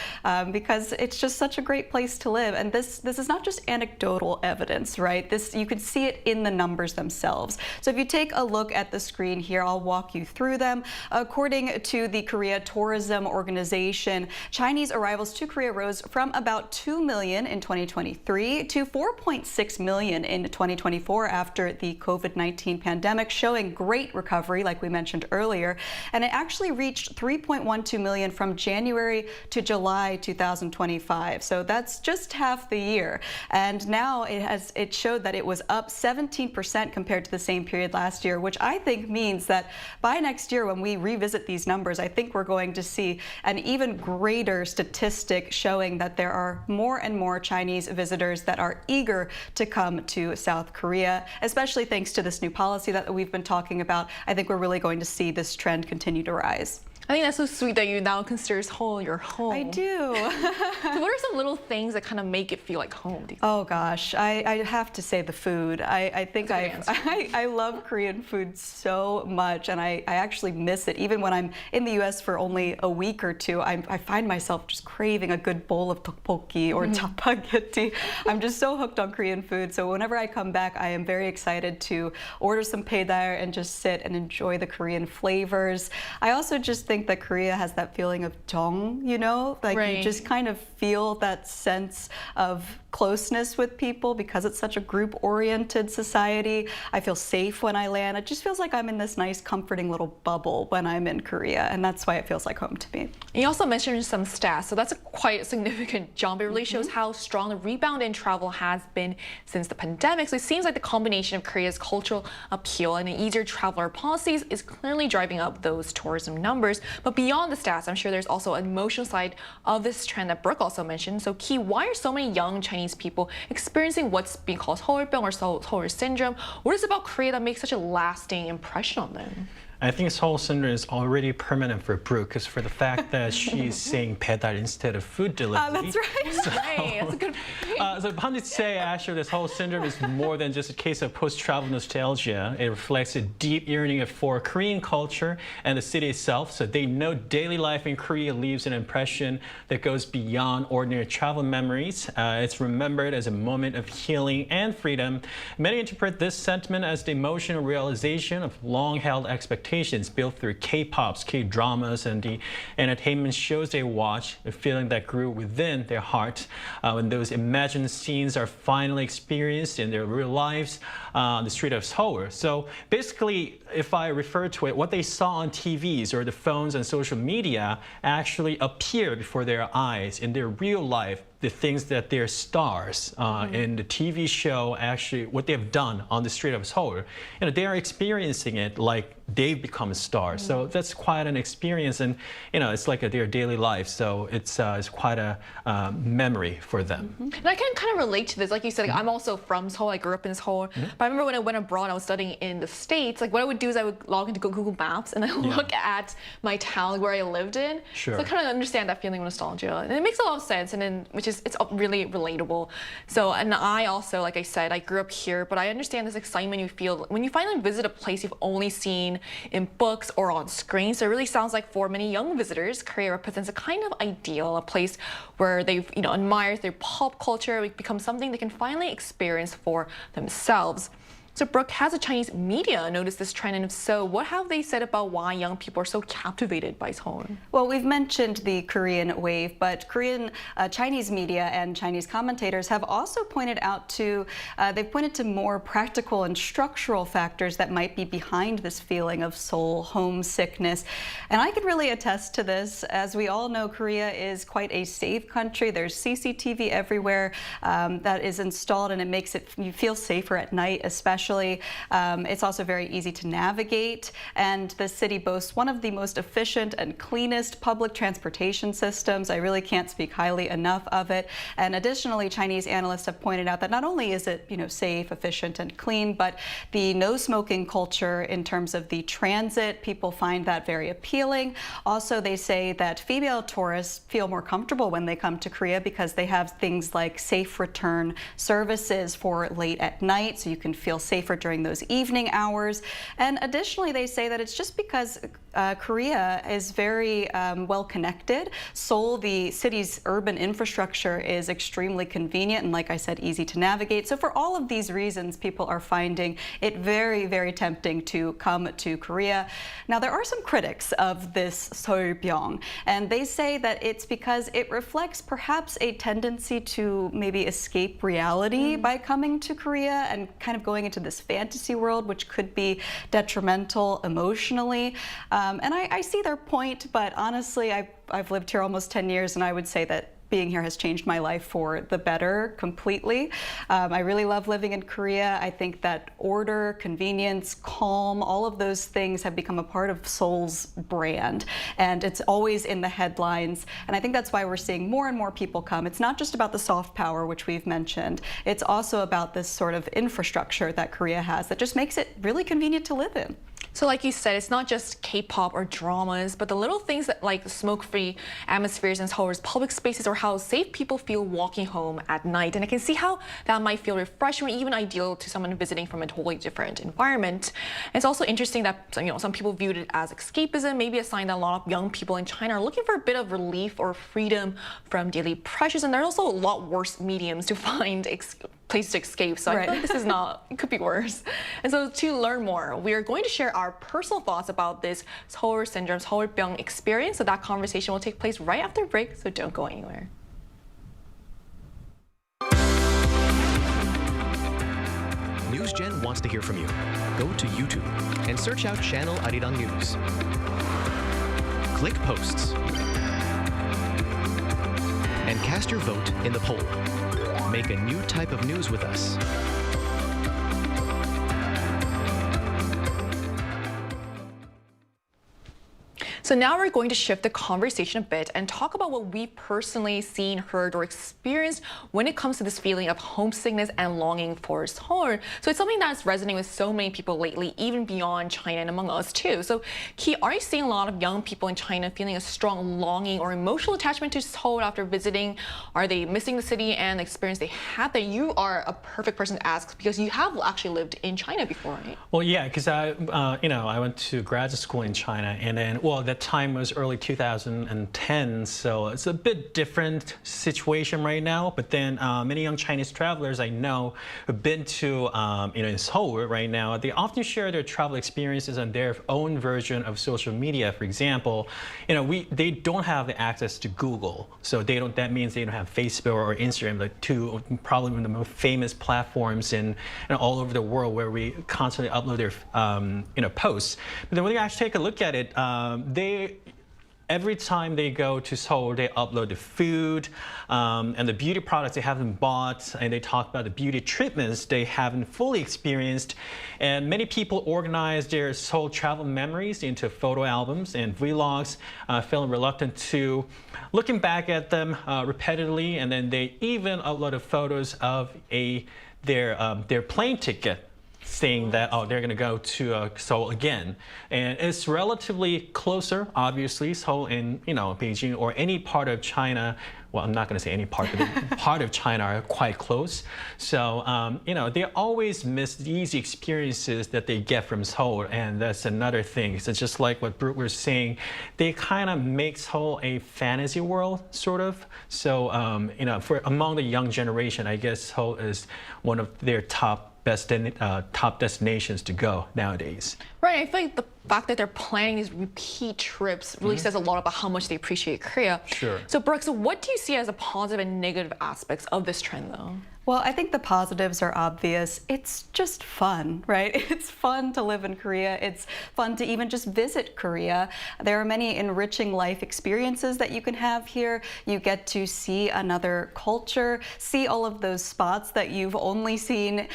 because it's just such a great place to live. And this is not just anecdotal evidence, right? You can see it in the numbers themselves. So if you take a look at the screen here, I'll walk you through them. According to the Korea Tourism Organization, Chinese arrivals to Korea rose from about 2 million in 2023 to 4.6 million in 2024 after the COVID-19 pandemic, showing great recovery, like we mentioned earlier. And it actually reached 3.12 million from January to July 2025. So that's just half the year. And now it showed that it was up 17% compared to the same period last year, which I think means that by next year, when we revisit these numbers, I think we're going to see an even greater statistic showing that there are more and more Chinese visitors that are eager to come to South Korea, especially thanks to this new policy that we've been talking about. I think we're really going to see this trend continue to rise. I think that's so sweet that you now consider Seoul your home. I do. So what are some little things that kind of make it feel like home? Oh gosh, I have to say the food. I think I love Korean food so much, and I actually miss it. Even when I'm in the U.S. for only a week or two, I find myself just craving a good bowl of tteokbokki or chapagetti. I'm just so hooked on Korean food. So whenever I come back, I am very excited to order some paedae and just sit and enjoy the Korean flavors. I also just think that Korea has that feeling of jong, you know, like you just kind of feel that sense of closeness with people because it's such a group-oriented society. I feel safe when I land. It just feels like I'm in this nice, comforting little bubble when I'm in Korea, and that's why it feels like home to me. You also mentioned some stats, so that's quite a significant jump. It really shows how strong the rebound in travel has been since the pandemic. So it seems like the combination of Korea's cultural appeal and the easier traveler policies is clearly driving up those tourism numbers. But beyond the stats, I'm sure there's also an emotional side of this trend that Brooke also mentioned. So Key, why are so many young Chinese people experiencing what's being called Seolbyung or Seoul syndrome? What is it about Korea that makes such a lasting impression on them? I think Seoul syndrome is already permanent for Brooke because for the fact that she's saying 배달 instead of food delivery. That's right. So, That's a good point. So pundits say actually this whole syndrome is more than just a case of post-travel nostalgia. It reflects a deep yearning for Korean culture and the city itself. So they know daily life in Korea leaves an impression that goes beyond ordinary travel memories. It's remembered as a moment of healing and freedom. Many interpret this sentiment as the emotional realization of long-held expectations built through K-pops, K-dramas, and the entertainment shows they watch, a feeling that grew within their heart when those imagined scenes are finally experienced in their real lives on the street of Seoul. So basically, if I refer to it, what they saw on TVs or the phones and social media actually appeared before their eyes in their real life. The things that their stars in the TV show, actually what they've done on the street of Seoul, you know, they are experiencing it like they've become a star. So that's quite an experience, and you know, it's like their daily life. So it's quite a memory for them. And I can kind of relate to this. Like you said, like, I'm also from Seoul. I grew up in Seoul. But I remember when I went abroad, I was studying in the States. Like what I would do is I would log into Google Maps and I look at my town where I lived in. So I kind of understand that feeling of nostalgia, and it makes a lot of sense. And then it's really relatable. So, and I also, like I said, I grew up here, but I understand this excitement you feel when you finally visit a place you've only seen in books or on screen. So it really sounds like for many young visitors, Korea represents a kind of ideal, a place where they've, you know, admired their pop culture. It becomes something they can finally experience for themselves. So Brooke, has the Chinese media noticed this trend, and if so, what have they said about why young people are so captivated by Seoul? Well, we've mentioned the Korean wave, but Chinese media and Chinese commentators have also pointed out they've pointed to more practical and structural factors that might be behind this feeling of Seoul homesickness. And I can really attest to this. As we all know, Korea is quite a safe country. There's CCTV everywhere that is installed, and it makes you feel safer at night, especially. It's also very easy to navigate, and the city boasts one of the most efficient and cleanest public transportation systems. I really can't speak highly enough of it. And additionally, Chinese analysts have pointed out that not only is it safe, efficient, and clean, but the no smoking culture in terms of the transit, people find that very appealing. Also, they say that female tourists feel more comfortable when they come to Korea because they have things like safe return services for late at night, so you can feel safer during those evening hours. And additionally, they say that it's just because Korea is very well connected. Seoul, the city's urban infrastructure, is extremely convenient and, like I said, easy to navigate. So for all of these reasons, people are finding it very, very tempting to come to Korea. Now, there are some critics of this Seolbyong, and they say that it's because it reflects perhaps a tendency to maybe escape reality by coming to Korea and kind of going into this fantasy world, which could be detrimental emotionally. And I see their point, but honestly, I've lived here almost 10 years, and I would say that being here has changed my life for the better completely. I really love living in Korea. I think that order, convenience, calm, all of those things have become a part of Seoul's brand, and it's always in the headlines. And I think that's why we're seeing more and more people come. It's not just about the soft power, which we've mentioned. It's also about this sort of infrastructure that Korea has that just makes it really convenient to live in. So like you said, it's not just K-pop or dramas, but the little things that like smoke-free atmospheres in Seoul's public spaces, or how safe people feel walking home at night. And I can see how that might feel refreshing or even ideal to someone visiting from a totally different environment. And it's also interesting that some people viewed it as escapism, maybe a sign that a lot of young people in China are looking for a bit of relief or freedom from daily pressures. And there are also a lot worse mediums to find place to escape. So I feel like this is not, it could be worse. And so to learn more, we are going to share our personal thoughts about this Seoul syndrome, Seolbyong experience. So that conversation will take place right after break, so don't go anywhere. NewsGen wants to hear from you. Go to YouTube and search out channel Arirang News. Click Posts and cast your vote in the poll. Make a new type of news with us. So now we're going to shift the conversation a bit and talk about what we've personally seen, heard, or experienced when it comes to this feeling of homesickness and longing for Seoul. So it's something that's resonating with so many people lately, even beyond China and among us too. So Key, are you seeing a lot of young people in China feeling a strong longing or emotional attachment to Seoul after visiting? Are they missing the city and the experience they had there? You are a perfect person to ask because you have actually lived in China before, right? Well, yeah, because I went to graduate school in China, and then, well, that time was early 2010, so it's a bit different situation right now. But then many young Chinese travelers I know who've been to in Seoul right now, they often share their travel experiences on their own version of social media. For example, they don't have the access to Google, so that means they don't have Facebook or Instagram, like two probably one of the most famous platforms in all over the world where we constantly upload their posts. But then when you actually take a look at it, every time they go to Seoul, they upload the food and the beauty products they haven't bought, and they talk about the beauty treatments they haven't fully experienced. And many people organize their Seoul travel memories into photo albums and vlogs, feeling reluctant to looking back at them repetitively, and then they even uploaded photos of their plane ticket, saying that, oh, they're going to go to Seoul again. And it's relatively closer, obviously. Seoul in, Beijing or any part of China. Well, I'm not going to say any part, but part of China are quite close. So, they always miss the easy experiences that they get from Seoul. And that's another thing. So just like what Brooke was saying, they kind of make Seoul a fantasy world, sort of. So, for among the young generation, I guess Seoul is one of their top top destinations to go nowadays. Right, I feel like the fact that they're planning these repeat trips really says a lot about how much they appreciate Korea. Sure. So Brooke, so what do you see as the positive and negative aspects of this trend though? Well, I think the positives are obvious. It's just fun, right? It's fun to live in Korea. It's fun to even just visit Korea. There are many enriching life experiences that you can have here. You get to see another culture, see all of those spots that you've only seen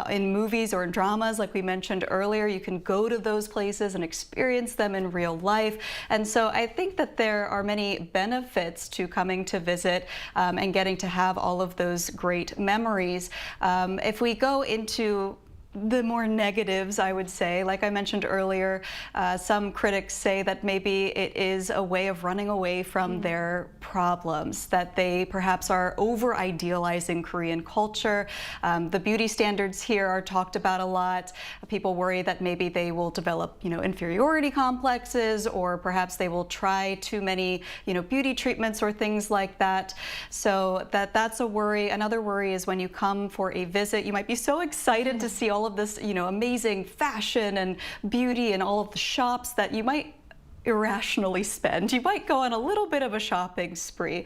in movies or in dramas, like we mentioned earlier. You can go to those places and experience them in real life. And so I think that there are many benefits to coming to visit and getting to have all of those great memories. If we go into the more negatives, I would say, like I mentioned earlier, some critics say that maybe it is a way of running away from their problems, that they perhaps are over-idealizing Korean culture. The beauty standards here are talked about a lot. People worry that maybe they will develop, inferiority complexes, or perhaps they will try too many, beauty treatments or things like that. So that's a worry. Another worry is when you come for a visit, you might be so excited to see all of this, amazing fashion and beauty and all of the shops that you might irrationally spend. You might go on a little bit of a shopping spree.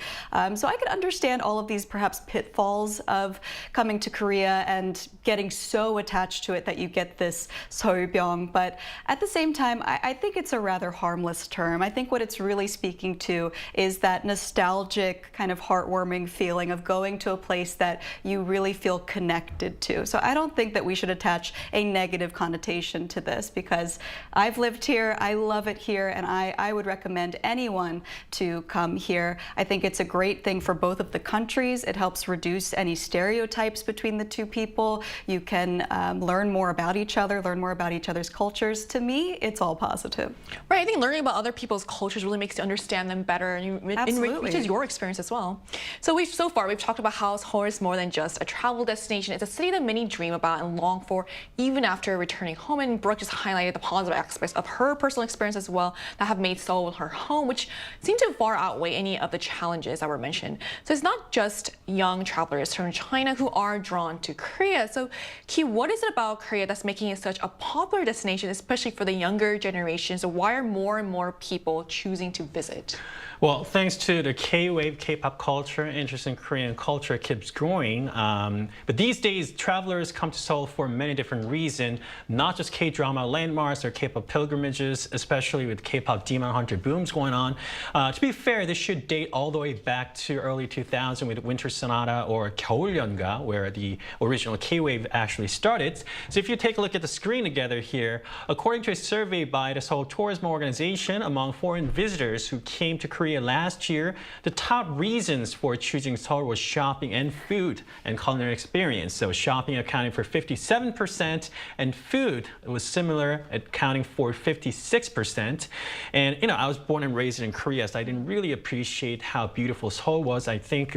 So I could understand all of these perhaps pitfalls of coming to Korea and getting so attached to it that you get this seolbyong. But at the same time, I think it's a rather harmless term. I think what it's really speaking to is that nostalgic kind of heartwarming feeling of going to a place that you really feel connected to. So I don't think that we should attach a negative connotation to this, because I've lived here, I love it here, and I would recommend anyone to come here. I think it's a great thing for both of the countries. It helps reduce any stereotypes between the two people. You can learn more about each other, learn more about each other's cultures. To me, it's all positive. Right, I think learning about other people's cultures really makes you understand them better, and enriches your experience as well. So far we've talked about how Seoul is more than just a travel destination. It's a city that many dream about and long for, even after returning home. And Brooke just highlighted the positive aspects of her personal experience as well that have made Seoul her home, which seem to far outweigh any of the challenges that were mentioned. So it's not just young travelers from China who are drawn to Korea. So Key, what is it about Korea that's making it such a popular destination, especially for the younger generations? So why are more and more people choosing to visit? Well, thanks to the K-wave, K-pop culture, interest in Korean culture keeps growing. But these days, travelers come to Seoul for many different reasons, not just K-drama landmarks or K-pop pilgrimages, especially with K-pop Demon Hunter booms going on. To be fair, this should date all the way back to early 2000 with Winter Sonata or 겨울연가, where the original K-wave actually started. So if you take a look at the screen together here, according to a survey by the Seoul Tourism Organization among foreign visitors who came to Korea last year, the top reasons for choosing Seoul was shopping and food and culinary experience. So shopping accounting for 57% and food was similar, accounting for 56%. And I was born and raised in Korea, so I didn't really appreciate how beautiful Seoul was. I think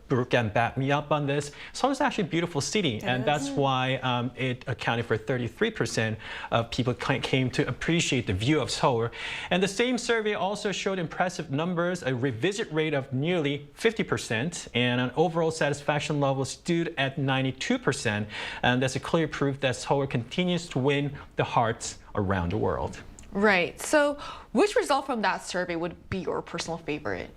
Brooke can back me up on this. Seoul is actually a beautiful city, and that's why it accounted for 33% of people came to appreciate the view of Seoul. And the same survey also showed impressive numbers, a revisit rate of nearly 50%, and an overall satisfaction level stood at 92%. And that's a clear proof that Seoul continues to win the hearts around the world. Right. So which result from that survey would be your personal favorite?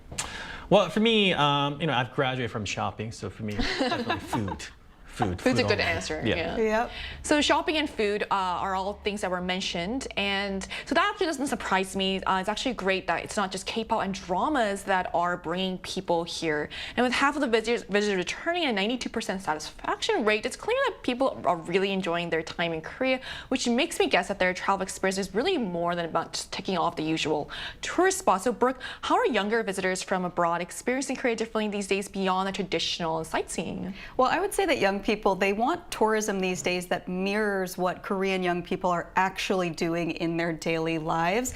Well, for me, I've graduated from shopping, so for me, definitely food. Food's a good answer. Yeah. Yep. So shopping and food are all things that were mentioned, and so that actually doesn't surprise me. It's actually great that it's not just K-pop and dramas that are bringing people here. And with half of the visitors returning and a 92% satisfaction rate, it's clear that people are really enjoying their time in Korea, which makes me guess that their travel experience is really more than about just ticking off the usual tourist spots. So Brooke, how are younger visitors from abroad experiencing Korea differently these days beyond the traditional sightseeing? Well, I would say that young people, they want tourism these days that mirrors what Korean young people are actually doing in their daily lives.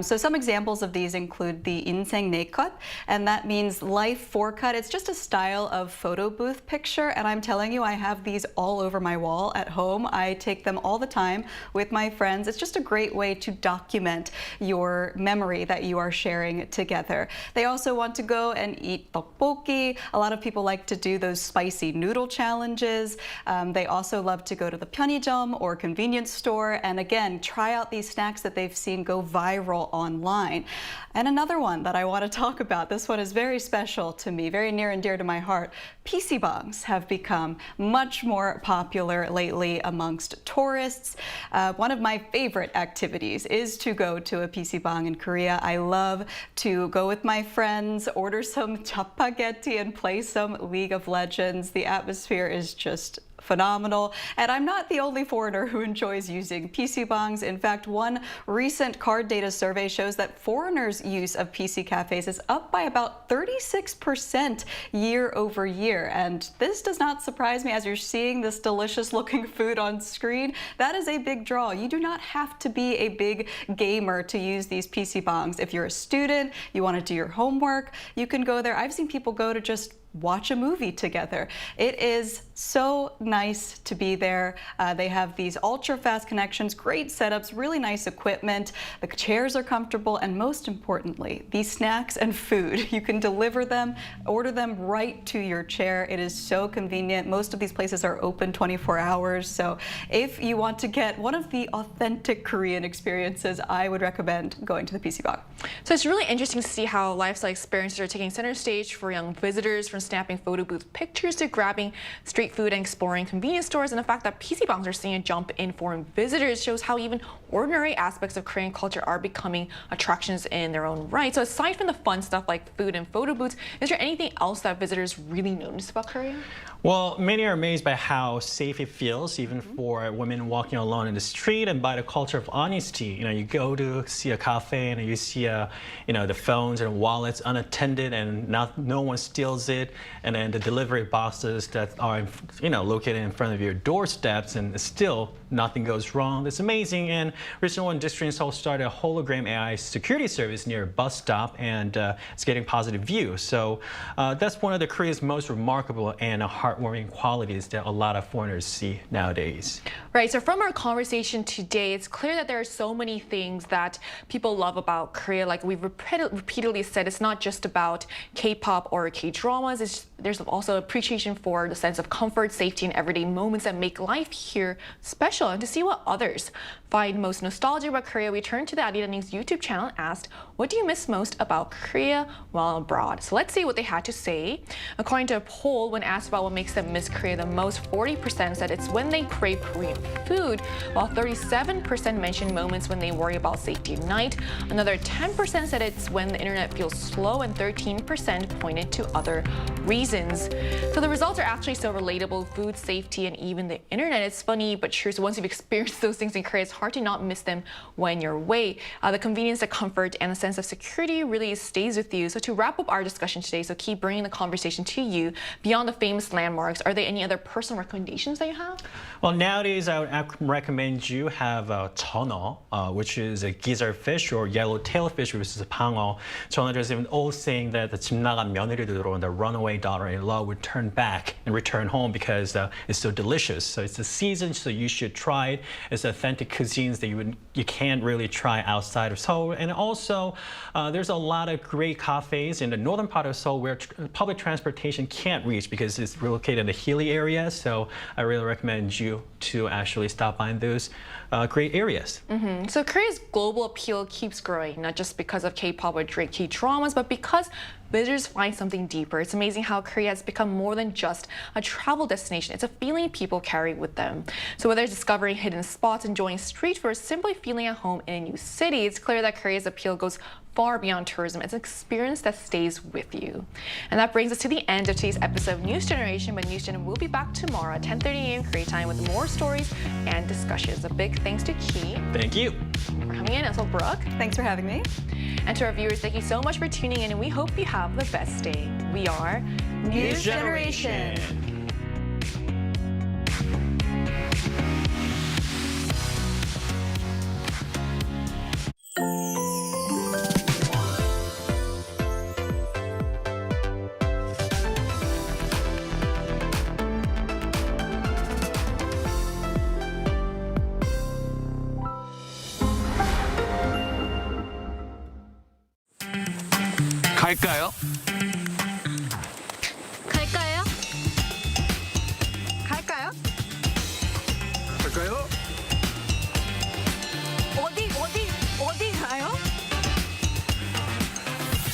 So some examples of these include the 인생 네컷, and that means life 4cut. It's just a style of photo booth picture, and I'm telling you, I have these all over my wall at home. I take them all the time with my friends. It's just a great way to document your memory that you are sharing together. They also want to go and eat tteokbokki. A lot of people like to do those spicy noodle challenges. lounges. They also love to go to the 편의점 or convenience store and again, try out these snacks that they've seen go viral online. And another one that I want to talk about, this one is very special to me, very near and dear to my heart. PC bongs have become much more popular lately amongst tourists. One of my favorite activities is to go to a PC bong in Korea. I love to go with my friends, order some spaghetti and play some League of Legends. The atmosphere is just phenomenal. And I'm not the only foreigner who enjoys using PC bongs. In fact, one recent card data survey shows that foreigners' use of PC cafes is up by about 36% year over year. And this does not surprise me as you're seeing this delicious looking food on screen. That is a big draw. You do not have to be a big gamer to use these PC bongs. If you're a student, you want to do your homework, you can go there. I've seen people go to just watch a movie together. It is so nice to be there. They have these ultra-fast connections, great setups, really nice equipment. The chairs are comfortable, and most importantly, these snacks and food. You can deliver them, order them right to your chair. It is so convenient. Most of these places are open 24 hours, so if you want to get one of the authentic Korean experiences, I would recommend going to the PC Bong. So it's really interesting to see how lifestyle experiences are taking center stage for young visitors, from snapping photo booth pictures to grabbing street food and exploring convenience stores. And the fact that PC bongs are seeing a jump in foreign visitors shows how even ordinary aspects of Korean culture are becoming attractions in their own right. So aside from the fun stuff like food and photo booths, is there anything else that visitors really notice about Korea? Well, many are amazed by how safe it feels, even for women walking alone in the street, and by the culture of honesty. You know, you go to see a cafe and you see, the phones and wallets unattended, and no one steals it. And then the delivery boxes that are, located in front of your doorsteps, and still nothing goes wrong. It's amazing. And recently, one district in Seoul started a hologram AI security service near a bus stop, and it's getting positive views. So that's one of the Korea's most remarkable and heartwarming qualities that a lot of foreigners see nowadays. Right. So from our conversation today, it's clear that there are so many things that people love about Korea. Like we've repeatedly said, it's not just about K-pop or K-dramas. There's also appreciation for the sense of comfort, safety, and everyday moments that make life here special. And to see what others find most nostalgic about Korea, we turned to the Arirang News YouTube channel and asked, what do you miss most about Korea while abroad? So let's see what they had to say. According to a poll, when asked about what makes them miss Korea the most, 40% said it's when they crave Korean food, while 37% mentioned moments when they worry about safety at night. Another 10% said it's when the internet feels slow, and 13% pointed to other reasons. So the results are actually so relatable: food, safety, and even the internet. It's funny but true. So once you've experienced those things in Korea, it's hard to not miss them when you're away. The convenience, the comfort, and the sense of security really stays with you. So to wrap up our discussion today, so keep bringing the conversation to you beyond the famous landmarks, are there any other personal recommendations that you have? Well, nowadays I would recommend you have 전어, which is a gizzard fish, or yellow-tailed fish, which is a 방어. 전어, there's an old saying that the 집 나간 며느리들은, the runaway daughter-in-law, would turn back and return home because it's so delicious. So it's the season, so you should try it. It's authentic cuisines that you can't really try outside of Seoul. And also, there's a lot of great cafes in the northern part of Seoul where public transportation can't reach because it's located in the hilly area. So I really recommend you to actually stop by in those great areas. So Korea's global appeal keeps growing, not just because of K-pop or K-dramas, but because visitors find something deeper. It's amazing how Korea has become more than just a travel destination. It's a feeling people carry with them. So whether it's discovering hidden spots, enjoying street food, or simply feeling at home in a new city, it's clear that Korea's appeal goes far beyond tourism. It's an experience that stays with you. And that brings us to the end of today's episode of News Generation, but News Gen will be back tomorrow at 10:30 a.m. Korea time with more stories and discussions. A big thanks to Ki. Thank you for coming in, as well Brooke. Thanks for having me. And to our viewers, thank you so much for tuning in, and we hope you have the best day. We are News Generation. 갈까요? 갈까요?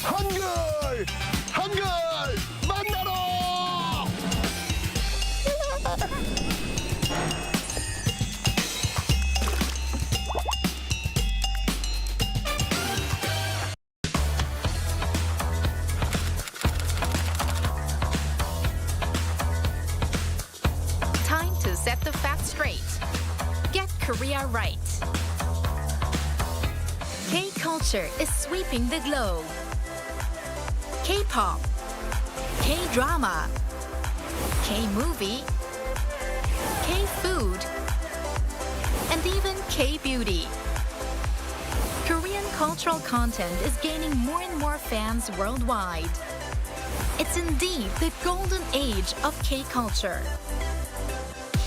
한글! 한글! 만나러! Time to set the facts straight. Get Korea right. K-culture is sweeping the globe. K-pop, K-drama, K-movie, K-food, and even K-beauty. Korean cultural content is gaining more and more fans worldwide. It's indeed the golden age of K-culture.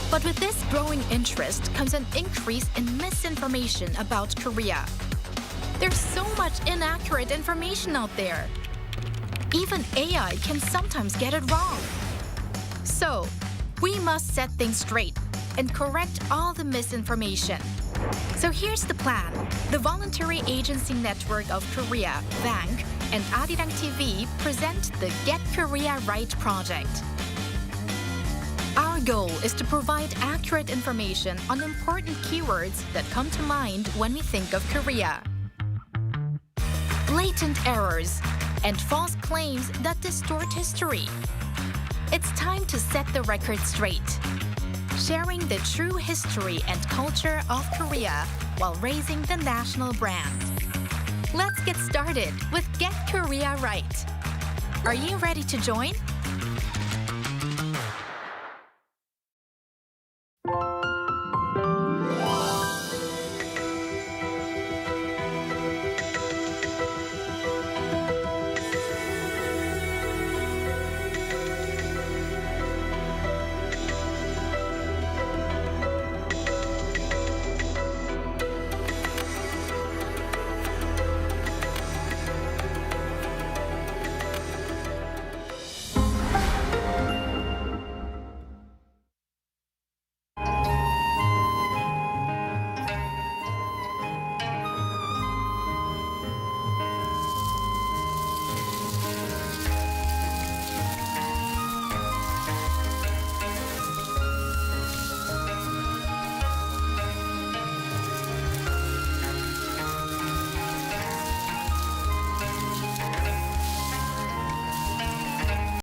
But with this growing interest comes an increase in misinformation about Korea. There's so much inaccurate information out there. Even AI can sometimes get it wrong. So, we must set things straight and correct all the misinformation. So here's the plan. The Voluntary Agency Network of Korea, VANK, and Arirang TV present the Get Korea Right project. Our goal is to provide accurate information on important keywords that come to mind when we think of Korea. Blatant errors and false claims that distort history. It's time to set the record straight, sharing the true history and culture of Korea while raising the national brand. Let's get started with Get Korea Right. Are you ready to join?